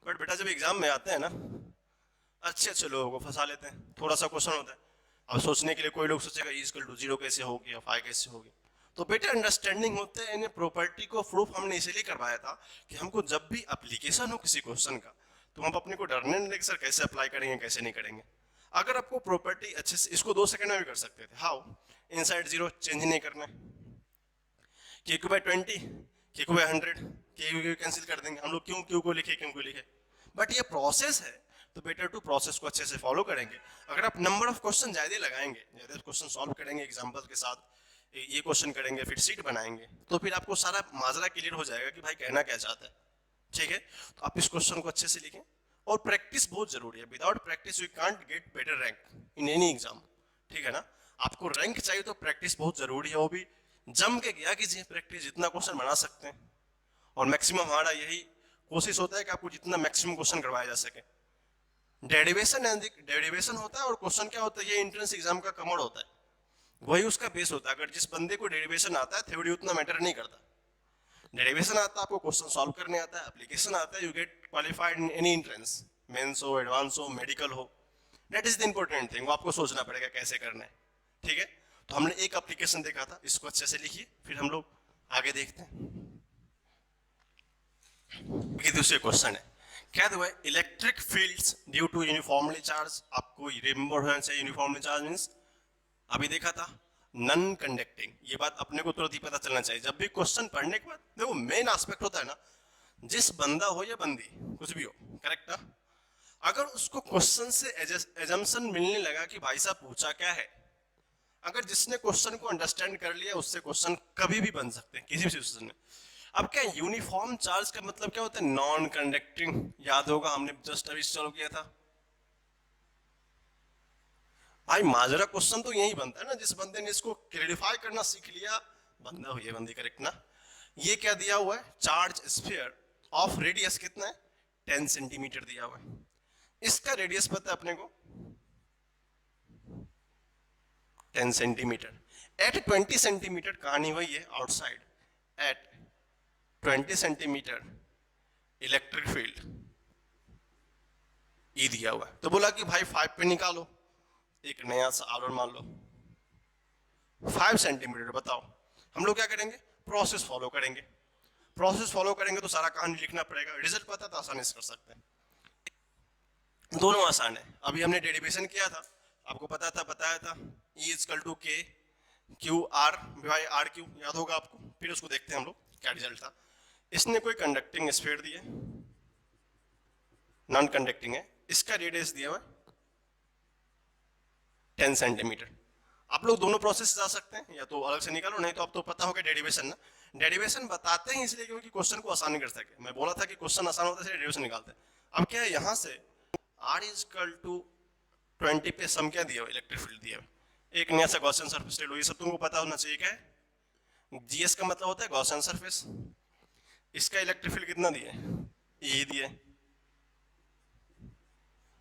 बट बेटा जब एग्जाम में आते हैं ना अच्छे अच्छे लोगों को फंसा लेते हैं, थोड़ा सा क्वेश्चन होता है, अब सोचने के लिए कोई लोग सोचेगा E इक्वल टू 0 कैसे होगी या 5 कैसे होगी, तो बेटा अंडरस्टैंडिंग होते हैं, इन्हें प्रॉपर्टी को प्रूफ हमने इसीलिए करवाया था कि हमको जब भी एप्लीकेशन हो किसी क्वेश्चन का तो हम अपने को डरने नहीं सर कैसे अप्लाई करेंगे कैसे नहीं करेंगे, अगर आपको प्रॉपर्टी अच्छे से, इसको 2 सेकंड में भी कर सकते थे। हाउ? इनसाइड जीरो चेंज नहीं करना है, के क्यू बाई 20, के क्यू बाई 100, के क्यू कैंसिल कर देंगे हम लोग। क्यों क्यू को लिखे, क्यों को लिखे? बट ये प्रोसेस है तो बेटर टू प्रोसेस को अच्छे से फॉलो करेंगे। अगर आप नंबर ऑफ क्वेश्चन ज्यादा लगाएंगे, ज्यादा क्वेश्चन सॉल्व करेंगे एग्जांपल के साथ, ये क्वेश्चन करेंगे फिर सीट बनाएंगे, तो फिर आपको सारा माजरा क्लियर हो जाएगा कि भाई कहना क्या चाहता है। ठीक है, तो आप इस क्वेश्चन को अच्छे से लिखें और प्रैक्टिस बहुत जरूरी है। Without practice you can't get better rank in any exam. ठीक है ना, आपको रैंक चाहिए तो प्रैक्टिस बहुत जरूरी है, वो भी जम के किया कीजिए प्रैक्टिस, जितना क्वेश्चन बना सकते हैं। और मैक्सिमम हमारा यही कोशिश होता है कि आपको जितना मैक्सिमम क्वेश्चन करवाया जा सके। डेरिवेशन होता है और क्वेश्चन क्या होता है, ये एंट्रेंस एग्जाम का कमर होता है, वही उसका बेस होता है। अगर जिस बंदे को डेरिवेशन आता है, थ्योरी उतना मैटर नहीं करता। डेरिवेशन आता है, आपको क्वेश्चन सॉल्व करने आता है, एप्लीकेशन आता है, you get qualified in any entrance, mains हो, एडवांस हो, मेडिकल हो। That is the important thing, वो आपको सोचना पड़ेगा कैसे करना है। ठीक है, तो हमने एक एप्लीकेशन देखा था, इसको अच्छे से लिखिए, फिर हम लोग आगे देखते हैं। दूसरे क्वेश्चन है, क्या हुआ? Electric fields due to uniformly charge. आपको रिमेंबर होना चाहिए यूनिफॉर्मली चार्ज मींस, अभी देखा था नॉन कंडक्टिंग। ये बात अपने को तुरंत ही पता चलना चाहिए जब भी क्वेश्चन पढ़ने के बाद। देखो मेन एस्पेक्ट होता है ना, जिस बंदा हो या बंदी कुछ भी हो, करेक्ट ना, अगर उसको क्वेश्चन से एजम्पशन मिलने लगा कि भाई साहब पूछा क्या है, अगर जिसने क्वेश्चन को अंडरस्टैंड कर लिया उससे क्वेश्चन कभी भी बन सकते हैं किसी भी सिचुएशन में। अब क्या यूनिफॉर्म चार्ज का मतलब क्या होता है? Non conducting. याद होगा हमने जस्ट अभी सॉल्व किया था भाई। माजरा क्वेश्चन तो यही बनता है ना, जिस बंदे ने इसको क्लैरिफाई करना सीख लिया, बंदा हो ये बंदी, करेक्ट ना। ये क्या दिया हुआ है? चार्ज स्फीयर ऑफ रेडियस कितना है? 10 सेंटीमीटर दिया हुआ है। इसका रेडियस पता है अपने को 10 सेंटीमीटर। एट 20 सेंटीमीटर, कहानी वही है outside, at 20 centimetre electric field E दिया हुआ है। तो बोला कि भाई 5 पे निकालो, एक नया सा आर मान लो 5 सेंटीमीटर। बताओ हम लोग क्या करेंगे? प्रोसेस फॉलो करेंगे। प्रोसेस फॉलो करेंगे तो सारा कहानी लिखना पड़ेगा, रिजल्ट पता तो आसानी से कर सकते हैं, दोनों आसान है। अभी हमने डेरिवेशन किया था, आपको पता था, बताया था E इक्वल टू के Q R by R Q, याद होगा आपको। फिर उसको देखते हैं हम लोग क्या रिजल्ट था। इसने कोई कंडक्टिंग स्फीयर दिए, नॉन कंडक्टिंग है, इसका रेडियस दिया हुआ 10 सेंटीमीटर। आप लोग दोनों प्रोसेस जा सकते हैं, या तो अलग से निकालो, नहीं तो आप तो पता होगा डेरिवेशन ना। डेरिवेशन बताते हैं इसलिए क्योंकि क्वेश्चन को आसान कर सके। मैं बोला था कि क्वेश्चन आसान होता है इसलिए डेरिवेशन निकालते हैं। अब क्या है, यहां से R इक्वल टू 20 पे सम क्या दिया हुआ? इलेक्ट्रिक फील्ड दिया हुआ, एक नया सा गॉसियन सरफेस ले लो। ये सब तुमको पता होना चाहिए। क्या है जीएस का मतलब होता है गॉसियन सरफेस। इसका इलेक्ट्रिक फील्ड कितना दिए? E दिए,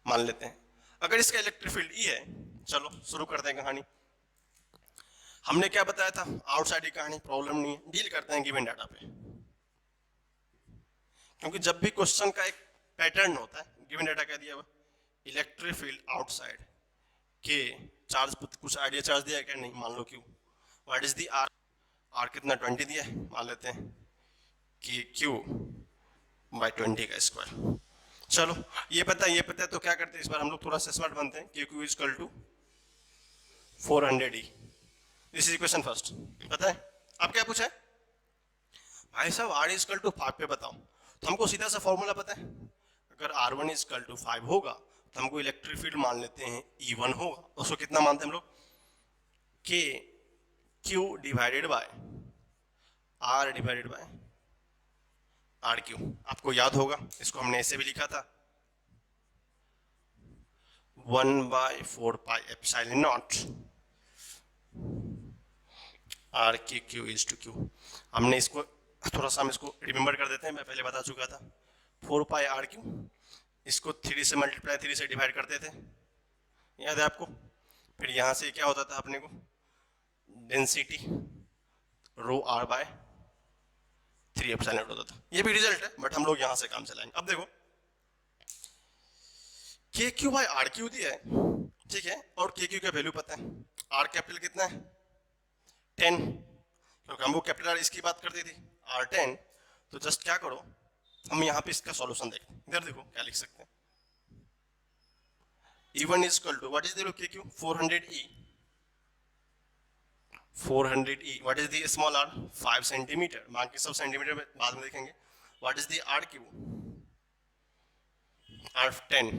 मान लेते हैं। अगर इसका इलेक्ट्रिक फील्ड E है, चलो शुरू करते हैं कहानी। हमने क्या बताया था? आउटसाइड की कहानी, प्रॉब्लम नहीं है, डील करते हैं गिवन डाटा पे। क्योंकि जब भी क्वेश्चन का एक पैटर्न होता है, गिवन डाटा क्या दिया हुआ? इलेक्ट्रिक फील्ड आउटसाइड के चार्ज, कुछ आइडिया चार्ज दिया है क्या? नहीं, मान लो Q. What is the R? R कितना? 20 दिया है, मान लेते हैं कि क्यू बाई 20 का स्क्वायर। चलो ये पता है तो क्या करते हैं इस बार हम लोग थोड़ा सा स्मार्ट बनते हैं। Q is equal to 400 E। This is equation first, पता है। अब क्या पूछा है भाई साहब? R इज इक्वल टू 5 पे बताओ। तो हमको सीधा सा फॉर्मूला पता है, अगर R1 इज इक्वल टू 5 होगा तो हमको इलेक्ट्रिक फील्ड मान लेते हैं E1 होगा। उसको कितना मानते हैं हम लोग? K Q divided by R divided by are Q. आपको याद होगा इसको हमने ऐसे भी लिखा था 1/4 पाई एप्सिलॉन नॉट आर के क्यू इज टू क्यू। हमने इसको थोड़ा सा हम इसको रिमेंबर कर देते हैं, मैं पहले बता चुका था 4 पाई आर क्यू। इसको 3 से मल्टीप्लाई 3 से डिवाइड करते थे, याद है आपको। फिर यहाँ से क्या होता था अपने को? Density rho R by 3 epsilon naught होता था। ये भी रिजल्ट है बट हम लोग यहाँ से काम चलाएंगे। अब देखो के क्यू बाई आर क्यू दिया है, ठीक है, और के क्यू का वैल्यू पता है। आर कैपिटल कितना है? 10, क्योंकि हम वो कैपिटल आर इसकी बात करती थी, आर 10। तो जस्ट क्या करो, हम यहाँ पे इसका सॉल्यूशन देखते हैं। इधर देखो क्या लिख सकते हैं। E1 is equal to what is the value KQ 400E 400E what is the small r 5 centimetre बाकी सब सेंटीमीटर बाद में देखेंगे what is the RQ R 10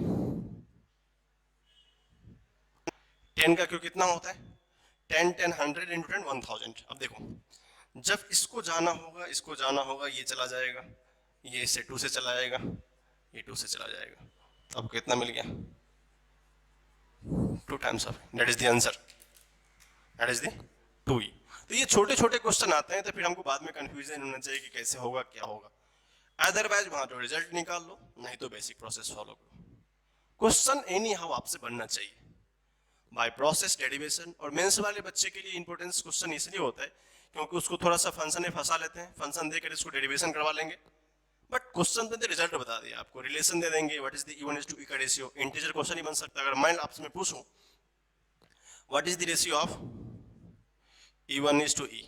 10 का क्यू कितना होता है 10 10 100 into 10 1000 अब देखो जब इसको जाना होगा ये चला जाएगा ये इससे 2 से चला जाएगा ये 2 से चला जाएगा अब कितना मिल गया 2 times of that is the answer that is the 2e तो ये छोटे छोटे क्वेश्चन आते हैं तो फिर हमको बाद में कंफ्यूजन होना चाहिए कि कैसे होगा क्या होगा अदरवाइज वहां तो रिजल्ट निकाल लो नहीं तो बेसिक प्रोसेस फॉलो करो क्वेश्चन एनी हाउ आपसे बनना चाहिए बाय प्रोसेस डेरिवेशन और मेंस वाले बच्चे के लिए इंपॉर्टेंस क्वेश्चन इसलिए होता है क्योंकि उसको थोड़ा सा फंक्शन में फंसा लेते हैं फंक्शन देकर इसको डेरिवेशन करवा लेंगे बट क्वेश्चन में रिजल्ट बता दिया आपको रिलेशन दे देंगे what is the E1 to E का रेशियो इंटीजर क्वेश्चन ही बन सकता है अगर मैं आपसे मैं पूछूं what is the ratio of E1 to E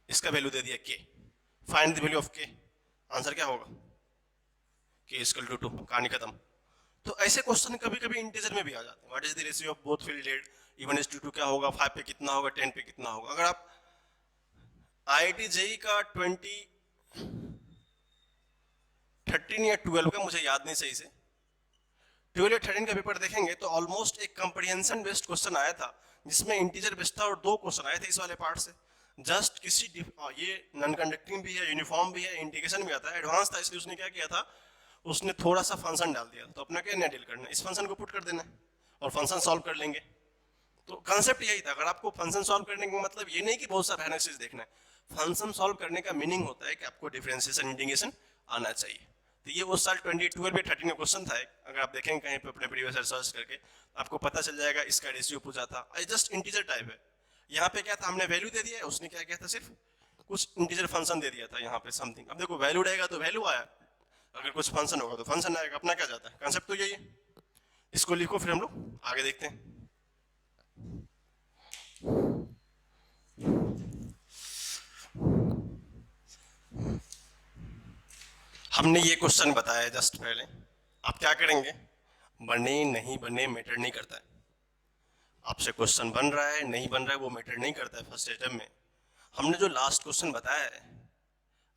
इसका वैल्यू दे दिया k find the value of k answer क्या होगा k इक्वल टू 2 कहानी खत्म तो ऐसे क्वेश्चन कभी-कभी इंटीजर में भी आ जाते हैं what is the ratio of both fielded E1 to 2 क्या होगा 5 पे कितना होगा 10 पे कितना होगा अगर आप IIT JEE का 13 या 12 का मुझे याद नहीं सही से 12 या 13 का पेपर देखेंगे तो ऑलमोस्ट एक कंप्रीहेंशन बेस्ड क्वेश्चन आया था जिसमें इंटीजर बेस्ड था और 2 क्वेश्चन आए थे इस वाले पार्ट से जस्ट किसी ये नॉन कंडक्टिंग भी है यूनिफॉर्म भी है इंटीग्रेशन भी आता है एडवांस था इसलिए उसने क्या किया था उसने थोड़ा सा फंक्शन डाल दिया तो अपना क्या डील करना इस फंक्शन को पुट कर देना और फंक्शन सॉल्व कर लेंगे तो कंसेप्ट यही था अगर आपको फंक्शन सॉल्व करने का मतलब ये नहीं कि बहुत सारा एनालिसिस देखना है फंक्शन सॉल्व करने का मीनिंग होता है कि आपको डिफरेंशिएशन इंटीग्रेशन आना चाहिए तो ये उस साल 2012 में 13 का क्वेश्चन था अगर आप देखेंगे कहीं पे अपने प्रीवियस सर्च करके आपको पता चल जाएगा इसका रेशियो पूछा था जस्ट इंटीजर टाइप है यहाँ पे क्या था हमने वैल्यू दे दिया उसने क्या किया था सिर्फ कुछ इंटीजर फंक्शन दे दिया था यहाँ पे समथिंग अब देखो वैल्यू रहेगा तो वैल्यू आया अगर कुछ फंक्शन होगा तो फंक्शन आएगा अपना क्या जाता है कंसेप्ट तो यही है इसको लिखो फिर हम लोग आगे देखते हैं हमने ये क्वेश्चन बताया जस्ट पहले आप क्या करेंगे बने नहीं बने मैटर नहीं करता है आपसे क्वेश्चन बन रहा है नहीं बन रहा है वो मैटर नहीं करता है फर्स्ट स्टेप में हमने जो लास्ट क्वेश्चन बताया है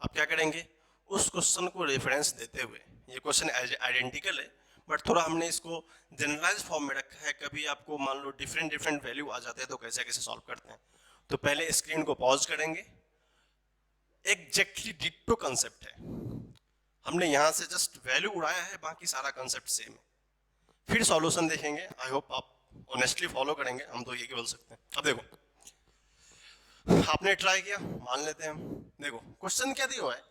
आप क्या करेंगे उस क्वेश्चन को रेफरेंस देते हुए ये क्वेश्चन आइडेंटिकल है बट थोड़ा हमने इसको जनरलाइज फॉर्म में रखा है कभी आपको मान लो डिफरेंट वैल्यू आ जाते हैं तो कैसे कैसे सॉल्व करते हैं तो पहले स्क्रीन को पॉज करेंगे एग्जैक्टली डिट्टो कंसेप्ट है हमने यहां से जस्ट वैल्यू उड़ाया है बाकी सारा कंसेप्ट सेम है फिर सॉल्यूशन देखेंगे आई होप आप ऑनेस्टली फॉलो करेंगे हम तो ये बोल सकते हैं अब देखो आपने ट्राई किया मान लेते हैं हम देखो क्वेश्चन क्या दिया हुआ है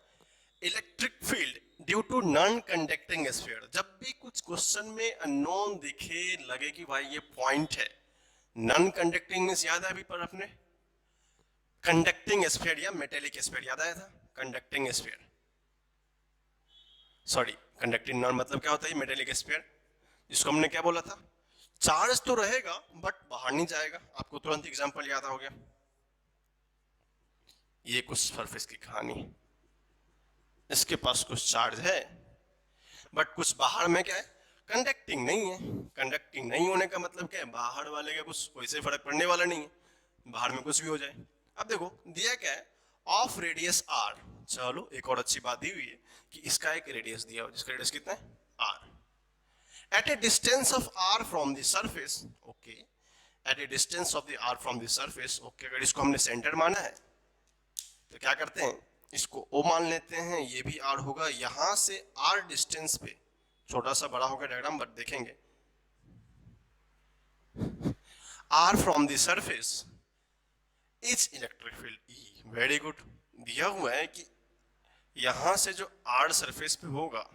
electric field due to non conducting sphere जब भी कुछ क्वेश्चन में अननोन दिखे लगे कि भाई ये पॉइंट है नॉन कंडक्टिंग मींस याद है अभी पर अपने कंडक्टिंग स्फीयर या मेटेलिक स्फीयर याद आया था conducting sphere sorry conducting non मतलब क्या होता है मेटेलिक स्फीयर जिसको हमने क्या बोला था चार्ज तो रहेगा बट बाहर नहीं जाएगा आपको तुरंत एग्जांपल याद हो गया ये कुछ सरफेस की कहानी इसके पास कुछ चार्ज है बट कुछ बाहर में क्या है कंडक्टिंग नहीं है कंडक्टिंग नहीं होने का मतलब क्या है बाहर वाले का कुछ कोई से फर्क पड़ने वाला नहीं है बाहर में कुछ भी हो जाए अब देखो दिया क्या है ऑफ रेडियस आर चलो एक और अच्छी बात दी हुई है कि इसका एक रेडियस दिया हुआ जिसका रेडियस कितना है are at a distance of r from the surface okay at a distance of the r from the surface okay अगर इसको हमने सेंटर माना है तो क्या करते हैं इसको o मान लेते हैं ये भी r होगा यहां से r डिस्टेंस पे छोटा सा बड़ा होगा डायग्राम बट देखेंगे r from the surface is electric field E very good दिया हुआ है कि यहां से जो r सरफेस पे होगा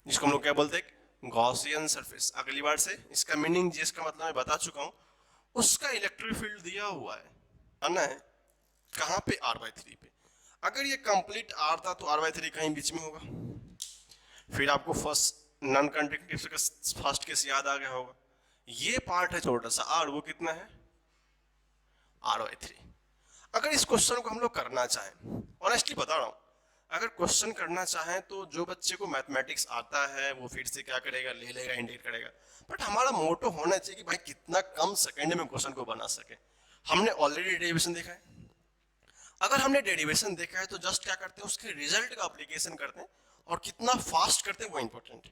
जिसको हम लोग क्या बोलते हैं गॉसियन सरफेस अगली बार से इसका मीनिंग जिसका मतलब मैं बता चुका हूं उसका इलेक्ट्रिक फील्ड दिया हुआ है आना है कहां पे r/3 पे अगर ये कंप्लीट r था तो r/3 कहीं बीच में होगा फिर आपको फर्स्ट नॉन कंडक्टिव का फर्स्ट केस याद आ गया होगा ये पार्ट है छोटा सा r वो कितना है r/3 अगर इस क्वेश्चन को हम लोग करना चाहें ऑनेस्टली बता रहा हूं अगर क्वेश्चन करना चाहें तो जो बच्चे को मैथमेटिक्स आता है वो फिर से क्या करेगा, ले लेगा, इंडिकेट करेगा। बट हमारा मोटो होना चाहिए कि भाई कितना कम सेकंड में क्वेश्चन को बना सके। हमने ऑलरेडी डेरिवेशन देखा है, अगर हमने डेरिवेशन देखा है तो जस्ट क्या करते हैं, उसके रिजल्ट का एप्लीकेशन करते हैं, और कितना फास्ट करते हैं वो इंपॉर्टेंट है।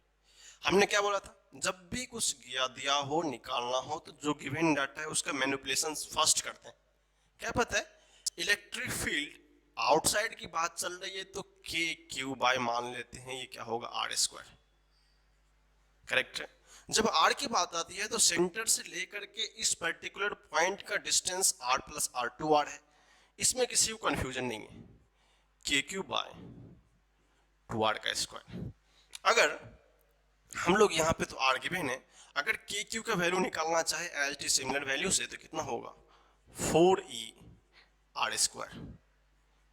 हमने क्या बोला था, जब भी कुछ दिया हो, निकालना हो, तो जो गिवन डाटा है उसका मैनिपुलेशन फर्स्ट करते हैं। क्या पता है, इलेक्ट्रिक फील्ड आउटसाइड की बात चल रही है तो के क्यू बाय मान लेते हैं, ये क्या होगा, आर स्क्वायर। करेक्ट है। जब आर की बात आती है तो सेंटर से लेकर के इस पर्टिकुलर पॉइंट का distance R plus R two are है, इसमें किसी को कंफ्यूजन नहीं है, के क्यू बाय टू आर का स्क्वायर। अगर हम लोग यहाँ पे तो आर गिवन है, अगर के क्यू का वैल्यू निकालना चाहे एज टी सिमिलर वैल्यू से तो कितना होगा, 4e आर स्क्वायर।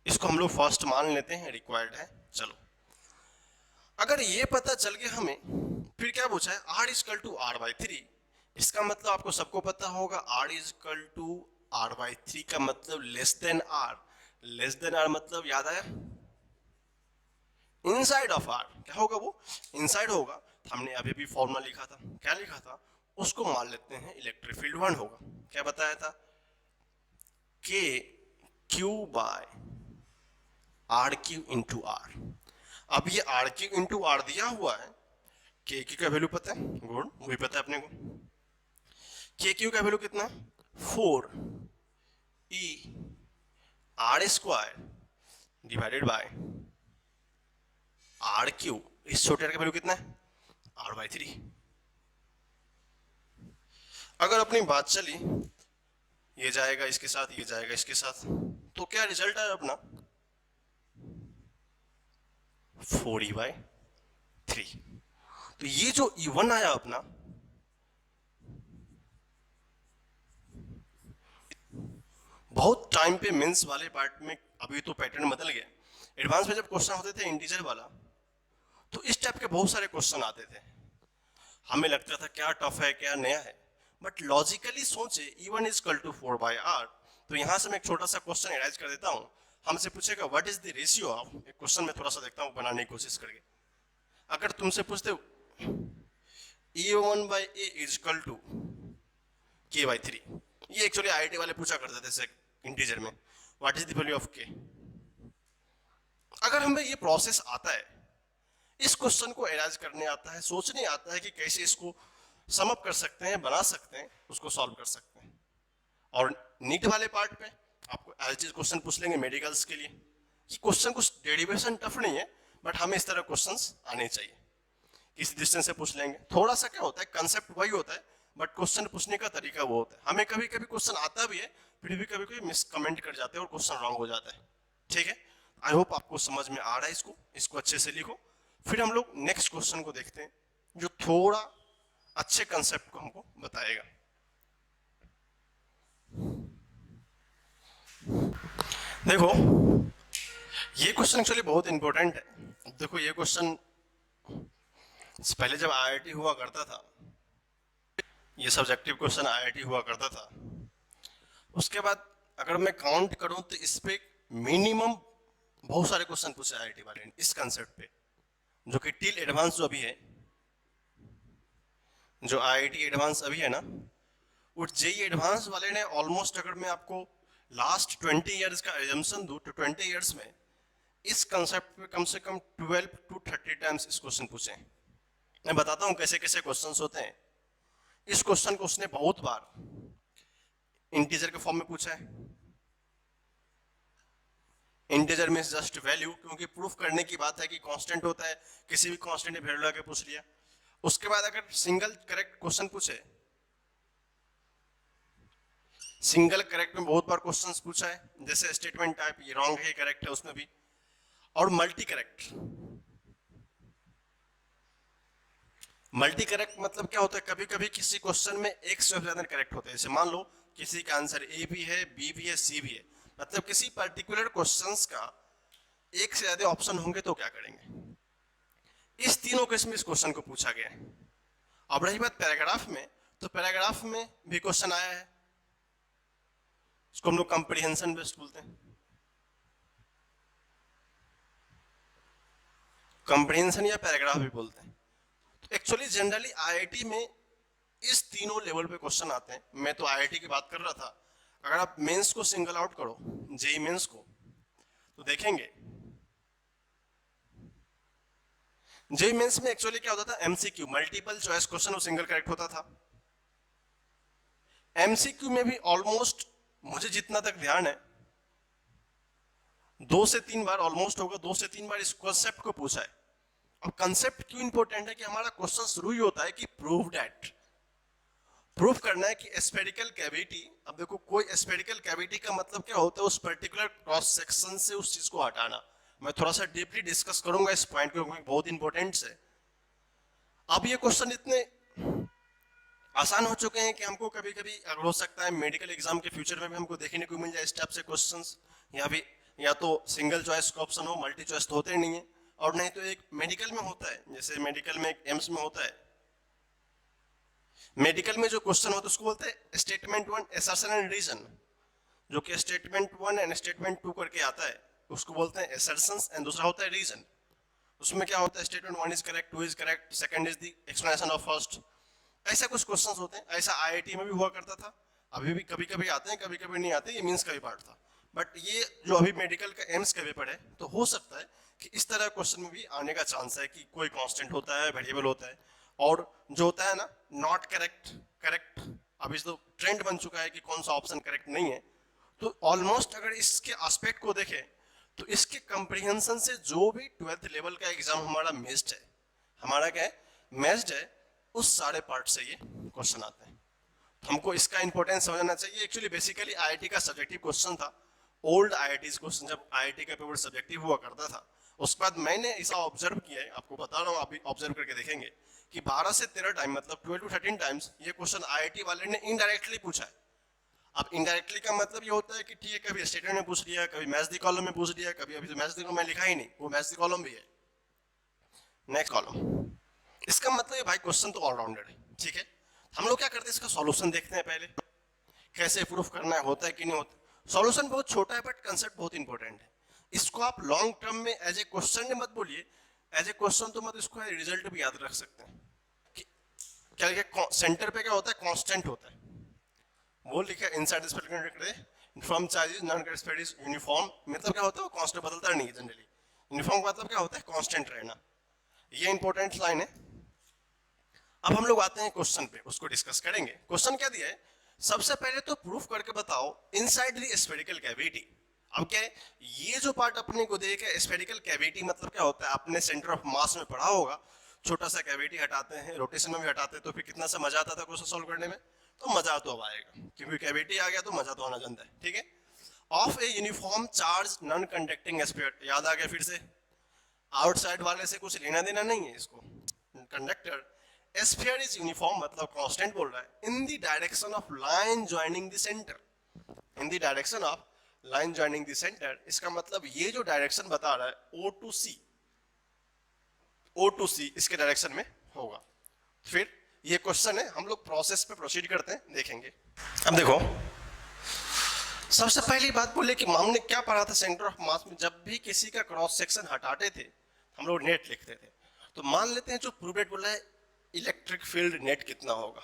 इसको हम लोग फर्स्ट मान लेते हैं, रिक्वायर्ड है। चलो, अगर ये पता चल गया हमें, फिर क्या पूछा है, R is equal to R by three. इसका मतलब आपको सबको पता होगा, R is equal to R by three का मतलब less than R. Less than R मतलब याद आया, इनसाइड ऑफ आर। क्या होगा वो, इनसाइड होगा। हमने अभी भी फॉर्मूला लिखा था, क्या लिखा था, उसको मान लेते हैं, इलेक्ट्रिक फील्ड 1 होगा। क्या बताया था, K Q by are Q into R. अब ये आर क्यू इंटू आर दिया हुआ है, के क्यू का वैल्यू पता है, गुड, वही पता है अपने को। के क्यू का वैल्यू कितना, 4e R square divided by are Q. इस छोटे आर का वैल्यू कितना है, आर बाई थ्री। अगर अपनी बात चली, ये जाएगा इसके साथ, ये जाएगा इसके साथ, तो क्या रिजल्ट आया अपना, 4e बाई थ्री। तो ये जो E1 आया अपना, बहुत टाइम पे मेंस वाले पार्ट में, अभी तो पैटर्न बदल गया, एडवांस में जब क्वेश्चन होते थे इंटीजर वाला, तो इस टाइप के बहुत सारे क्वेश्चन आते थे। हमें लगता था क्या टफ है, क्या नया है, बट लॉजिकली सोचे, E1 is equal to 4 by R. तो यहां से मैं एक छोटा सा क्वेश्चन एराइज कर देता हूं। हमसे पूछेगा what is the ratio of, एक क्वेश्चन में थोड़ा सा देखता हूं बनाने की कोशिश करके। अगर तुमसे पूछते E1 by A is equal to K by three, ये एक्चुअली आईआईटी वाले पूछा करते थे इंटीजर में, what is the value of K. अगर हमें ये प्रोसेस आता है, इस क्वेश्चन को एराइज करने आता है, सोचने आता है कि कैसे इसको सम अप कर सकते हैं, बना सकते हैं, उसको सॉल्व कर सकते हैं। और नीट वाले पार्ट पे आपको एलजीएस क्वेश्चन पूछ लेंगे मेडिकल्स के लिए, कि क्वेश्चन कुछ डेरिवेशन टफ नहीं है, बट हमें इस तरह क्वेश्चंस आने चाहिए। किसी डिस्टेंस से पूछ लेंगे, थोड़ा सा क्या होता है, कंसेप्ट वही होता है, बट क्वेश्चन पूछने का तरीका वो होता है। हमें कभी कभी क्वेश्चन आता भी है, फिर भी कभी कभी मिस कमेंट कर जाते हैं और क्वेश्चन रॉन्ग हो जाता है। ठीक है, आई होप आपको समझ में आ रहा है, इसको अच्छे से लिखो। फिर हम लोग नेक्स्ट क्वेश्चन को देखते हैं, जो थोड़ा अच्छे कंसेप्ट को हमको बताएगा। देखो, ये क्वेश्चन एक्चुअली बहुत इंपॉर्टेंट है। देखो, ये क्वेश्चन पहले जब आईआईटी हुआ करता था, ये सब्जेक्टिव क्वेश्चन आईआईटी हुआ करता था, उसके बाद अगर मैं काउंट करूं तो इस पे मिनिमम बहुत सारे क्वेश्चन पूछे आईआईटी वाले ने इस कंसेप्ट पे, जो कि टिल एडवांस जो अभी है, जो आईआईटी एडवांस अभी है ना, वो जेई एडवांस वाले ने ऑलमोस्ट, अगर मैं आपको लास्ट 20 इयर्स का एजम्पशन दूं तो 20 इयर्स में इस कंसेप्ट पे कम से कम 12 to 30 टाइम्स इस क्वेश्चन पूछे। मैं बताता हूं कैसे कैसे क्वेश्चंस होते हैं। इस क्वेश्चन को उसने बहुत बार इंटीजर के फॉर्म में पूछा है। इंटीजर में जस्ट वैल्यू, क्योंकि प्रूफ करने की बात है कि कांस्टेंट होता है, किसी भी कांस्टेंट ने वैल्यू लगा के पूछ लिया। उसके बाद अगर सिंगल करेक्ट क्वेश्चन पूछे, सिंगल करेक्ट में बहुत बार क्वेश्चंस पूछा है, जैसे स्टेटमेंट टाइप, ये रॉन्ग है, करेक्ट है, उसमें भी। और मल्टी करेक्ट, मल्टी करेक्ट मतलब क्या होता है, कभी कभी किसी क्वेश्चन में एक से ज्यादा करेक्ट होते हैं। जैसे मान लो किसी का आंसर ए भी है, बी भी है, सी भी है, मतलब किसी पर्टिकुलर क्वेश्चंस का एक से ज्यादा ऑप्शन होंगे तो क्या करेंगे। इस तीनों केस में इस क्वेश्चन को पूछा गया है। अब रही बात पैराग्राफ में, तो पैराग्राफ में भी क्वेश्चन आया है, इसको हम लोग कंप्रीहेंशन बेस्ड बोलते हैं। कंप्रीहेंशन या पैराग्राफ भी बोलते हैं। तो एक्चुअली जनरली आईआईटी में इस तीनों लेवल पे क्वेश्चन आते हैं। मैं तो आईआईटी की बात कर रहा था, अगर आप मेंस को सिंगल आउट करो, जेई मेंस को, तो देखेंगे जेई मेंस में एक्चुअली क्या होता था, एमसीक्यू मल्टीपल चॉइस क्वेश्चन और सिंगल करेक्ट होता था। एमसीक्यू में भी ऑलमोस्ट मुझे जितना तक ध्यान है 2 से 3 बार ऑलमोस्ट होगा, 2 से 3 बार इस कॉन्सेप्ट को पूछा है। अब कंसेप्ट क्यों इंपॉर्टेंट है कि हमारा क्वेश्चन शुरू ही होता है कि प्रूव दैट, प्रूफ करना है कि स्फेरिकल कैविटी, अब देखो कोई स्फेरिकल कैविटी का मतलब क्या होता है, उस पर्टिकुलर क्रॉस सेक्शन से उस चीज को हटाना। मैं थोड़ा सा डीपली डिस्कस करूंगा इस पॉइंट को, बहुत इंपॉर्टेंट है। अब ये क्वेश्चन इतने आसान हो चुके हैं कि हमको कभी कभी अगर हो सकता है मेडिकल एग्जाम के फ्यूचर में भी हमको देखने को मिल जाए इस टाइप से क्वेश्चंस, या भी या तो सिंगल चॉइस का ऑप्शन हो, मल्टी चॉइस तो होते नहीं है, और नहीं तो एक मेडिकल में होता है, जैसे मेडिकल में एक एम्स में होता है, मेडिकल में जो क्वेश्चन होता है उसको बोलते हैं स्टेटमेंट 1 असर्शन एंड रीजन, जो कि स्टेटमेंट 1 एंड स्टेटमेंट 2 करके आता है, उसको बोलते हैं असर्शंस, एंड दूसरा होता है रीजन। उसमें क्या होता है, statement 1 is correct, 2 is correct, second is the explanation of first. ऐसा कुछ क्वेश्चंस होते हैं, ऐसा आईआईटी में भी हुआ करता था, अभी भी कभी कभी आते हैं, कभी कभी नहीं आते, ये मींस का भी पार्ट था। बट ये जो अभी मेडिकल का एम्स का पेपर है, तो हो सकता है कि इस तरह क्वेश्चन में भी आने का चांस है कि कोई कांस्टेंट होता है, वेरिएबल होता है, और जो होता है ना नॉट करेक्ट, करेक्ट, अभी तो ट्रेंड बन चुका है कि कौन सा ऑप्शन करेक्ट नहीं है। तो ऑलमोस्ट अगर इसके एस्पेक्ट को देखें तो इसके कंप्रीहेंशन से जो भी 12th लेवल का एग्जाम हमारा मेस्ड है, हमारा क्या है, मेस्ड है, उस सारे पार्ट से ये क्वेश्चन आते हैं। तो हमको इसका इंपॉर्टेंस समझना चाहिए। एक्चुअली बेसिकली आईआईटी का सब्जेक्टिव क्वेश्चन था, ओल्ड आईआईटी क्वेश्चन, जब आईआईटी का पेपर सब्जेक्टिव हुआ करता था, उसके बाद मैंने ऐसा ऑब्जर्व किया है, आपको बता रहा हूँ, आप भी ऑब्जर्व करके देखेंगे कि 12 से 13 टाइम, मतलब 12 to 13 टाइम्स ये क्वेश्चन आईआईटी वाले ने इनडायरेक्टली पूछा है। अब इनडायरेक्टली का मतलब ये होता है कि ठीक है, कभी स्टेटमेंट में पूछ लिया, कभी मैच द कॉलम में पूछ लिया, कभी अभी तो मैच द कॉलम में लिखा ही नहीं, वो मैच द कॉलम भी है, नेक्स्ट कॉलम। इसका मतलब ये भाई क्वेश्चन तो ऑलराउंडर है, ठीक है। हम लोग क्या करते हैं, इसका सॉल्यूशन देखते हैं पहले, कैसे प्रूफ करना है, होता है कि नहीं होता। सॉल्यूशन बहुत छोटा है बट कंसेप्ट बहुत इंपॉर्टेंट है। इसको आप लॉन्ग टर्म में एज ए क्वेश्चन मत बोलिए, एज ए क्वेश्चन तो मत, इसको रिजल्ट भी याद रख सकते हैं कि क्या सेंटर पे क्या होता है, कांस्टेंट होता है, वो लिखा है inside this uniform charges non correspondence uniform, मतलब क्या होता है, वो कांस्टेंट बदलता नहीं है जनरली। यूनिफॉर्म का मतलब क्या होता है, कांस्टेंट रहना, ये इंपॉर्टेंट लाइन है। अब हम लोग आते हैं क्वेश्चन पे, उसको डिस्कस करेंगे। क्वेश्चन क्या दिया है, सबसे पहले तो प्रूफ करके बताओ इनसाइड द स्फेरिकल कैविटी। अब क्या है, ये जो पार्ट अपने को देखे, स्फेरिकल कैविटी मतलब क्या होता है, आपने सेंटर ऑफ मास में पढ़ा होगा, छोटा सा कैविटी हटाते हैं, रोटेशन में भी हटाते हैं, तो फिर कितना सा मजा आता था क्वेश्चन सॉल्व करने में। तो मजा तो अब आएगा, क्योंकि कैविटी आ गया तो मजा तो आना जानता है, ठीक है। Of a uniform charge non conducting sphere, याद आ गया फिर से, आउटसाइड वाले से कुछ लेना देना नहीं है इसको, कंडक्टर। स्फीयर इज यूनिफॉर्म मतलब कांस्टेंट बोल रहा है, in the direction of line joining the centre, in the direction of line joining the centre. इसका मतलब ये जो डायरेक्शन बता रहा है O to C, O to C इसके डायरेक्शन में होगा। फिर ये क्वेश्चन है, हम लोग प्रोसेस पे प्रोसीड करते हैं, देखेंगे। अब देखो, सबसे पहली बात बोले कि हमने क्या पढ़ा था सेंटर ऑफ मास में, जब भी किसी का क्रॉस सेक्शन हटाते थे हम लोग नेट लिखते थे। तो मान लेते हैं जो प्रूफ डेट बोला है, इलेक्ट्रिक फील्ड नेट कितना होगा।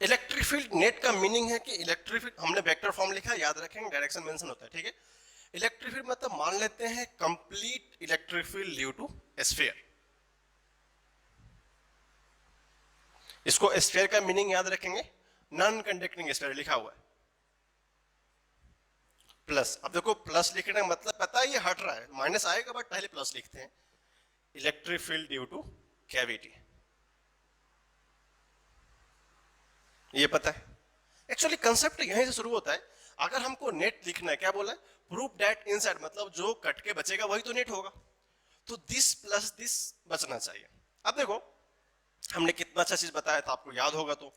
इलेक्ट्रिक फील्ड नेट का मीनिंग है कि इलेक्ट्रिक फील्ड, हमने वेक्टर फॉर्म लिखा है, याद रखेंगे, डायरेक्शन मेंशन होता है, ठीक है। इलेक्ट्रिक फील्ड मतलब मान लेते हैं complete electric field due to sphere. इसको स्फीयर का मीनिंग याद रखेंगे, नॉन कंडक्टिंग स्फीयर लिखा हुआ है, प्लस। अब देखो प्लस लिखने का मतलब पता है ये हट रहा है, माइनस आएगा बट पहले प्लस लिखते हैं, electric field due two cavity, ये पता है। एक्चुअली कंसेप्ट यहीं से शुरू होता है। अगर हमको नेट लिखना है, क्या बोला है, प्रूफ दैट इनसाइड, मतलब जो कट के बचेगा वही तो नेट होगा, तो दिस प्लस दिस बचना चाहिए। अब देखो हमने कितना अच्छा चीज बताया था, आपको याद होगा। तो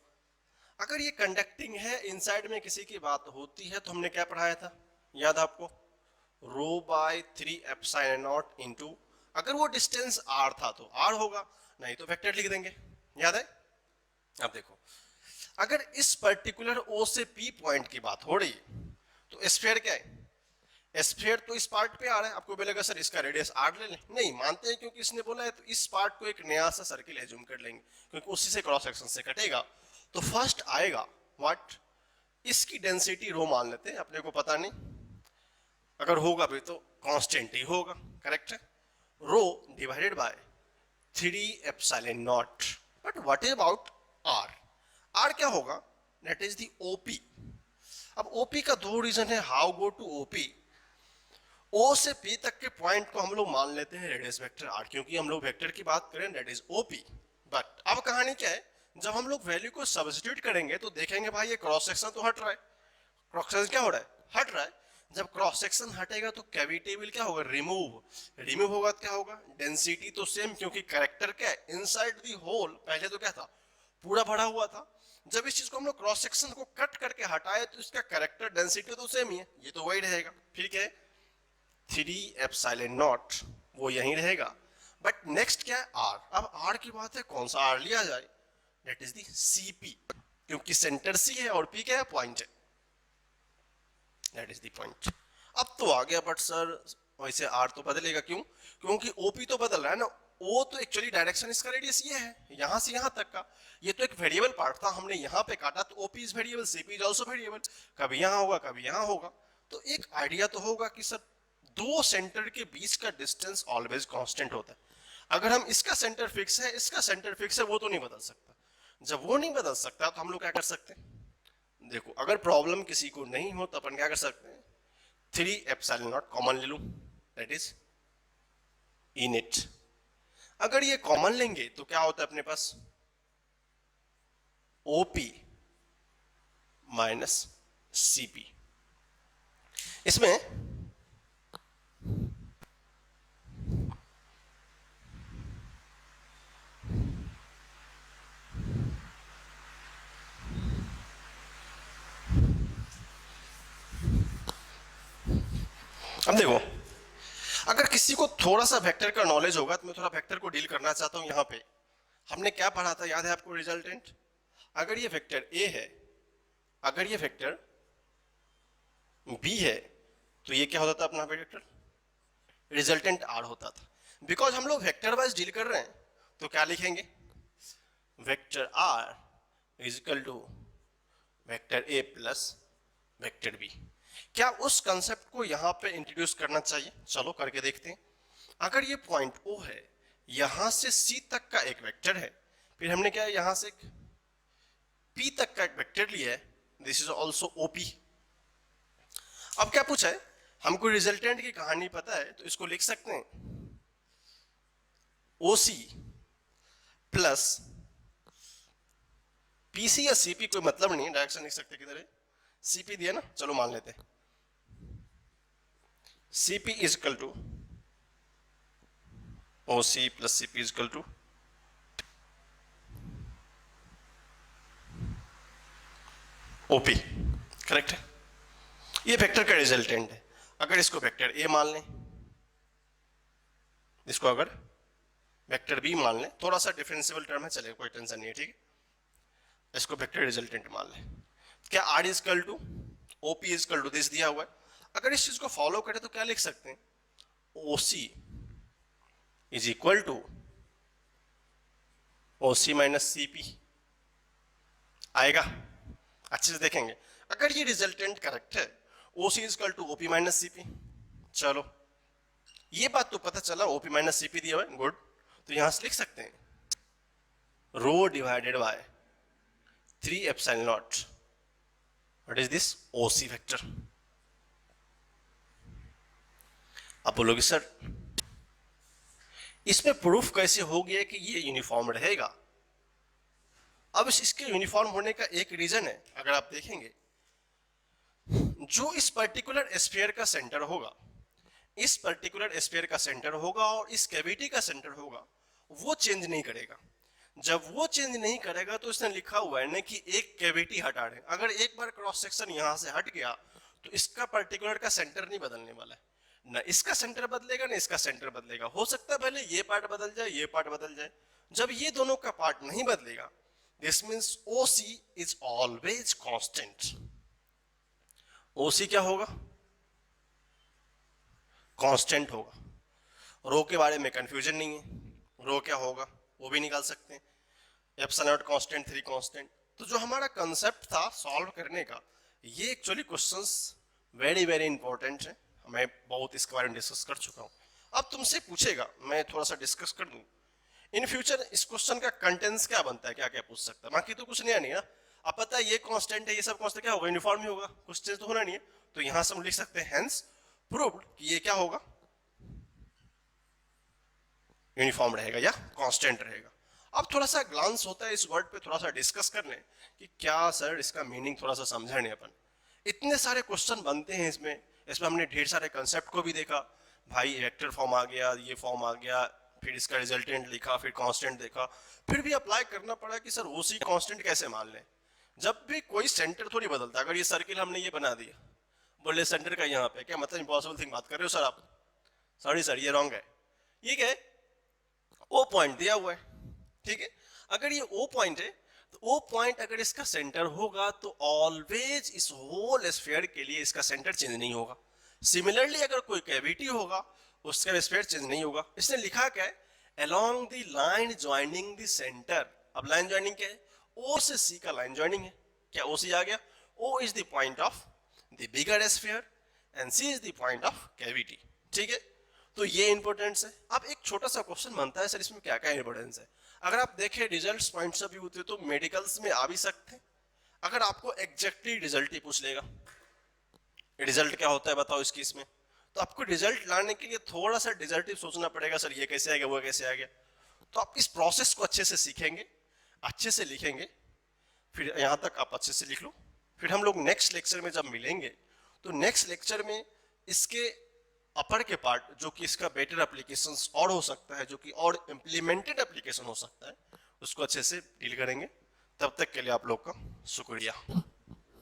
अगर ये कंडक्टिंग है, इनसाइड में किसी की बात होती है, तो हमने क्या पढ़ाया था, याद आपको, रो बाय 3 एप्सिलॉन नॉट इनटू, अगर वो डिस्टेंस r था तो r होगा, नहीं तो वेक्टर लिख देंगे, याद है। अब देखो, अगर इस पर्टिकुलर O से P पॉइंट की बात हो रही है तो स्फीयर क्या है, स्फीयर तो इस पार्ट पे आ रहा है, आपको बोलेगा सर इसका रेडियस r ले लें, नहीं मानते हैं क्योंकि इसने बोला है, तो इस पार्ट को एक नया सा सर्किल एज्यूम कर लेंगे क्योंकि उसी से क्रॉस सेक्शन से कटेगा। तो फर्स्ट आएगा व्हाट, इसकी डेंसिटी रो मान लेते हैं, अपने को पता नहीं, अगर होगा भी तो कांस्टेंट ही होगा, करेक्ट है, rho divided by 3 epsilon naught. But what is about r, r क्या होगा, दैट इज द OP। अब OP का दो रीजन है, how go to OP। O से P तक के पॉइंट को हम लोग मान लेते हैं रेडियस वेक्टर r, क्योंकि हम लोग वेक्टर की बात करें दैट इज OP। बट अब कहानी क्या है, जब हम लोग वैल्यू को सब्स्टिट्यूट करेंगे तो देखेंगे भाई ये क्रॉस सेक्शन तो हट रहा है, क्रॉस सेक्शन क्या हो रहा है, हट रहा है। जब क्रॉस सेक्शन हटेगा तो कैविटी विल क्या होगा, रिमूव, रिमूव होगा तो क्या होगा, डेंसिटी तो सेम, क्योंकि कैरेक्टर क्या है, इनसाइड द होल पहले तो क्या था, पूरा भरा हुआ था। जब इस चीज को हम लोग क्रॉस सेक्शन को कट करके हटाए तो इसका कैरेक्टर डेंसिटी तो सेम ही है, ये तो वही रहेगा। फिर क्या है, 3 एप्सिलॉन नॉट, वो यहीं रहेगा। बट नेक्स्ट क्या है, r। अब r की बात है, कौन सा r लिया जाए, दैट इज दी CP, क्योंकि सेंटर C है और P क्या है, पॉइंट है, दैट इज द पॉइंट। अब तो आ गया, बट सर वैसे r तो बदलेगा क्यों, क्योंकि OP तो बदल रहा है ना, O तो एक्चुअली डायरेक्शन इसका रेडियस ये है, यहां से यहां तक का, ये तो एक वेरिएबल पार्ट था, हमने यहां पे काटा तो OP is variable, CP is also variable, कभी यहां होगा कभी यहां होगा। तो एक आइडिया तो होगा कि सर दो सेंटर के बीच का डिस्टेंस ऑलवेज कांस्टेंट होता है। अगर हम इसका सेंटर फिक्स है, इसका सेंटर फिक्स है, वो तो नहीं बदल सकता। जब वो नहीं बदल सकता तो हम लोग क्या कर सकते हैं, देखो अगर प्रॉब्लम किसी को नहीं हो तो अपन क्या कर सकते हैं, 3 एप्सिलॉन नॉट कॉमन ले लूं, दैट इज इन इट। अगर ये कॉमन लेंगे तो क्या होता है अपने पास, OP माइनस CP। इसमें अब देखो, अगर किसी को थोड़ा सा वेक्टर का नॉलेज होगा तो मैं थोड़ा वेक्टर को डील करना चाहता हूं। यहां पे हमने क्या पढ़ा था, याद है आपको, रिजल्टेंट। अगर ये वेक्टर A है, अगर ये वेक्टर B है, तो ये क्या होता था अपना वेक्टर, रिजल्टेंट R होता था। बिकॉज हम लोग वेक्टर वाइज डील कर रहे हैं तो क्या लिखेंगे, vector R is equal to vector A plus vector B। क्या उस कंसेप्ट को यहां पे इंट्रोड्यूस करना चाहिए, चलो करके देखते हैं। अगर ये पॉइंट O है, यहां से C तक का एक वेक्टर है, फिर हमने क्या है यहां से P तक का एक वेक्टर लिया है, दिस इज ऑल्सो OP। अब क्या पूछा है, हमको रिजल्टेंट की कहानी पता है तो इसको लिख सकते हैं OC प्लस PC या CP, कोई मतलब नहीं, डायरेक्शन लिख सकते किधर है, CP दिया ना, चलो मान लेते हैं CP is equal to OC plus CP is equal to OP, correct है। ये वेक्टर का रिजल्टेंट है। अगर इसको वेक्टर A मान लें, इसको अगर वेक्टर B मान लें, थोड़ा सा डिफरेंशिएबल टर्म है, चलेगा, कोई टेंशन नहीं है, ठीक है। इसको वेक्टर रिजल्टेंट मान लें, क्या R is equal to OP is equal to this दिया हुआ है। अगर इस चीज को फॉलो करें तो क्या लिख सकते हैं, OC is equal to OC minus CP आएगा। अच्छे से देखेंगे, अगर ये रिजल्टेंट करेक्ट है, OC is equal to OP minus CP, चलो ये बात तो पता चला, OP माइनस CP दिया हुआ है, गुड। तो यहां से लिख सकते हैं rho divided by 3 epsilon naught, what is this, OC vector. अब बोलोगे सर इसमें प्रूफ कैसे हो गया कि ये यूनिफॉर्म रहेगा। अब इसके यूनिफॉर्म होने का एक रीजन है, अगर आप देखेंगे जो इस पर्टिकुलर स्फीयर का सेंटर होगा, इस पर्टिकुलर स्फीयर का सेंटर होगा और इस कैविटी का सेंटर होगा, वो चेंज नहीं करेगा। जब वो चेंज नहीं करेगा तो इसने लिखा हुआ है ना कि एक कैविटी हटा रहे, अगर एक बार क्रॉस सेक्शन यहां से हट गया तो इसका पर्टिकुलर का सेंटर नहीं बदलने वाला है, ना इसका सेंटर बदलेगा ना इसका सेंटर बदलेगा। हो सकता है पहले ये पार्ट बदल जाए, ये पार्ट बदल जाए, जब ये दोनों का पार्ट नहीं बदलेगा, this means OC is always constant. OC क्या होगा, कांस्टेंट होगा। रो के बारे में कंफ्यूजन नहीं है, रो क्या होगा वो भी निकाल सकते हैं, एप्सिलॉन नॉट कांस्टेंट 3 कांस्टेंट। तो जो हमारा कंसेप्ट था सॉल्व करने का, ये actually questions very very important है, मैं बहुत इसके बारे में डिस्कस कर चुका हूँ। अब तुमसे पूछेगा, मैं थोड़ा सा डिस्कस कर दूं, इन फ्यूचर इस क्वेश्चन का कंटेंट्स क्या बनता है, क्या क्या पूछ सकता है, बाकी तो कुछ नया नहीं ना। अब पता है ये कांस्टेंट है, ये सब कांस्टेंट क्या होगा, यूनिफॉर्म ही होगा, कुछ चेंज तो होना नहीं है। तो यहां से हम लिख सकते हैं हेंस प्रूव्ड कि ये क्या होगा, यूनिफॉर्म रहेगा या कांस्टेंट रहेगा। अब थोड़ा सा ग्लांस होता है इस वर्ड पे, थोड़ा सा डिस्कस कर लें कि क्या सर इसका मीनिंग थोड़ा सा समझा नहीं अपन। इतने सारे क्वेश्चन बनते हैं इसमें हमने ढेर सारे कंसेप्ट को भी देखा, भाई वेक्टर फॉर्म आ गया, ये फॉर्म आ गया, फिर इसका रिजल्टेंट लिखा, फिर कांस्टेंट देखा, फिर भी अप्लाई करना पड़ा कि सर ओसी कांस्टेंट कैसे मान लें। जब भी कोई सेंटर थोड़ी बदलता, अगर ये सर्किल हमने ये बना दिया, बोले सेंटर का यहाँ पे, क्या मतलब इम्पॉसिबल थिंग बात कर रहे हो सर आप, सॉरी सर ये रॉन्ग है, ये क्या है, ओ पॉइंट दिया हुआ है, ठीक है। अगर ये ओ पॉइंट है तो ओ पॉइंट अगर इसका सेंटर होगा तो ऑलवेज इस होल स्फीयर के लिए इसका सेंटर चेंज नहीं होगा। सिमिलरली अगर कोई कैविटी होगा उसका स्फीयर चेंज नहीं होगा। इसने लिखा क्या है, along the line joining the centre. अब लाइन ज्वाइनिंग क्या है, ओ से सी का लाइन ज्वाइनिंग है, क्या ओ सी आ गया, O is the point of the bigger sphere and C is the point of cavity, ठीक है। तो ये इंपॉर्टेंस है। अब एक छोटा सा क्वेश्चन बनता है सर इसमें क्या क्या इंपॉर्टेंस है। अगर आप देखें रिजल्ट्स पॉइंट्स ऑफ व्यू होते तो मेडिकल्स में आ भी सकते हैं। अगर आपको एग्जैक्टली रिजल्ट ही पूछ लेगा, रिजल्ट क्या होता है बताओ इसकी, इसमें तो आपको रिजल्ट लाने के लिए थोड़ा सा डिजर्टिव सोचना पड़ेगा, सर ये कैसे आ गया, वो कैसे आ गया। तो आप इस प्रोसेस को अच्छे से सीखेंगे, अच्छे से लिखेंगे, फिर यहाँ तक आप अच्छे से लिख लो। फिर हम लोग नेक्स्ट लेक्चर में जब मिलेंगे तो नेक्स्ट लेक्चर में इसके अपर के पार्ट, जो कि इसका बेटर एप्लीकेशंस और हो सकता है, जो कि और इम्प्लीमेंटेड एप्लीकेशन हो सकता है, उसको अच्छे से डील करेंगे। तब तक के लिए आप लोग का शुक्रिया।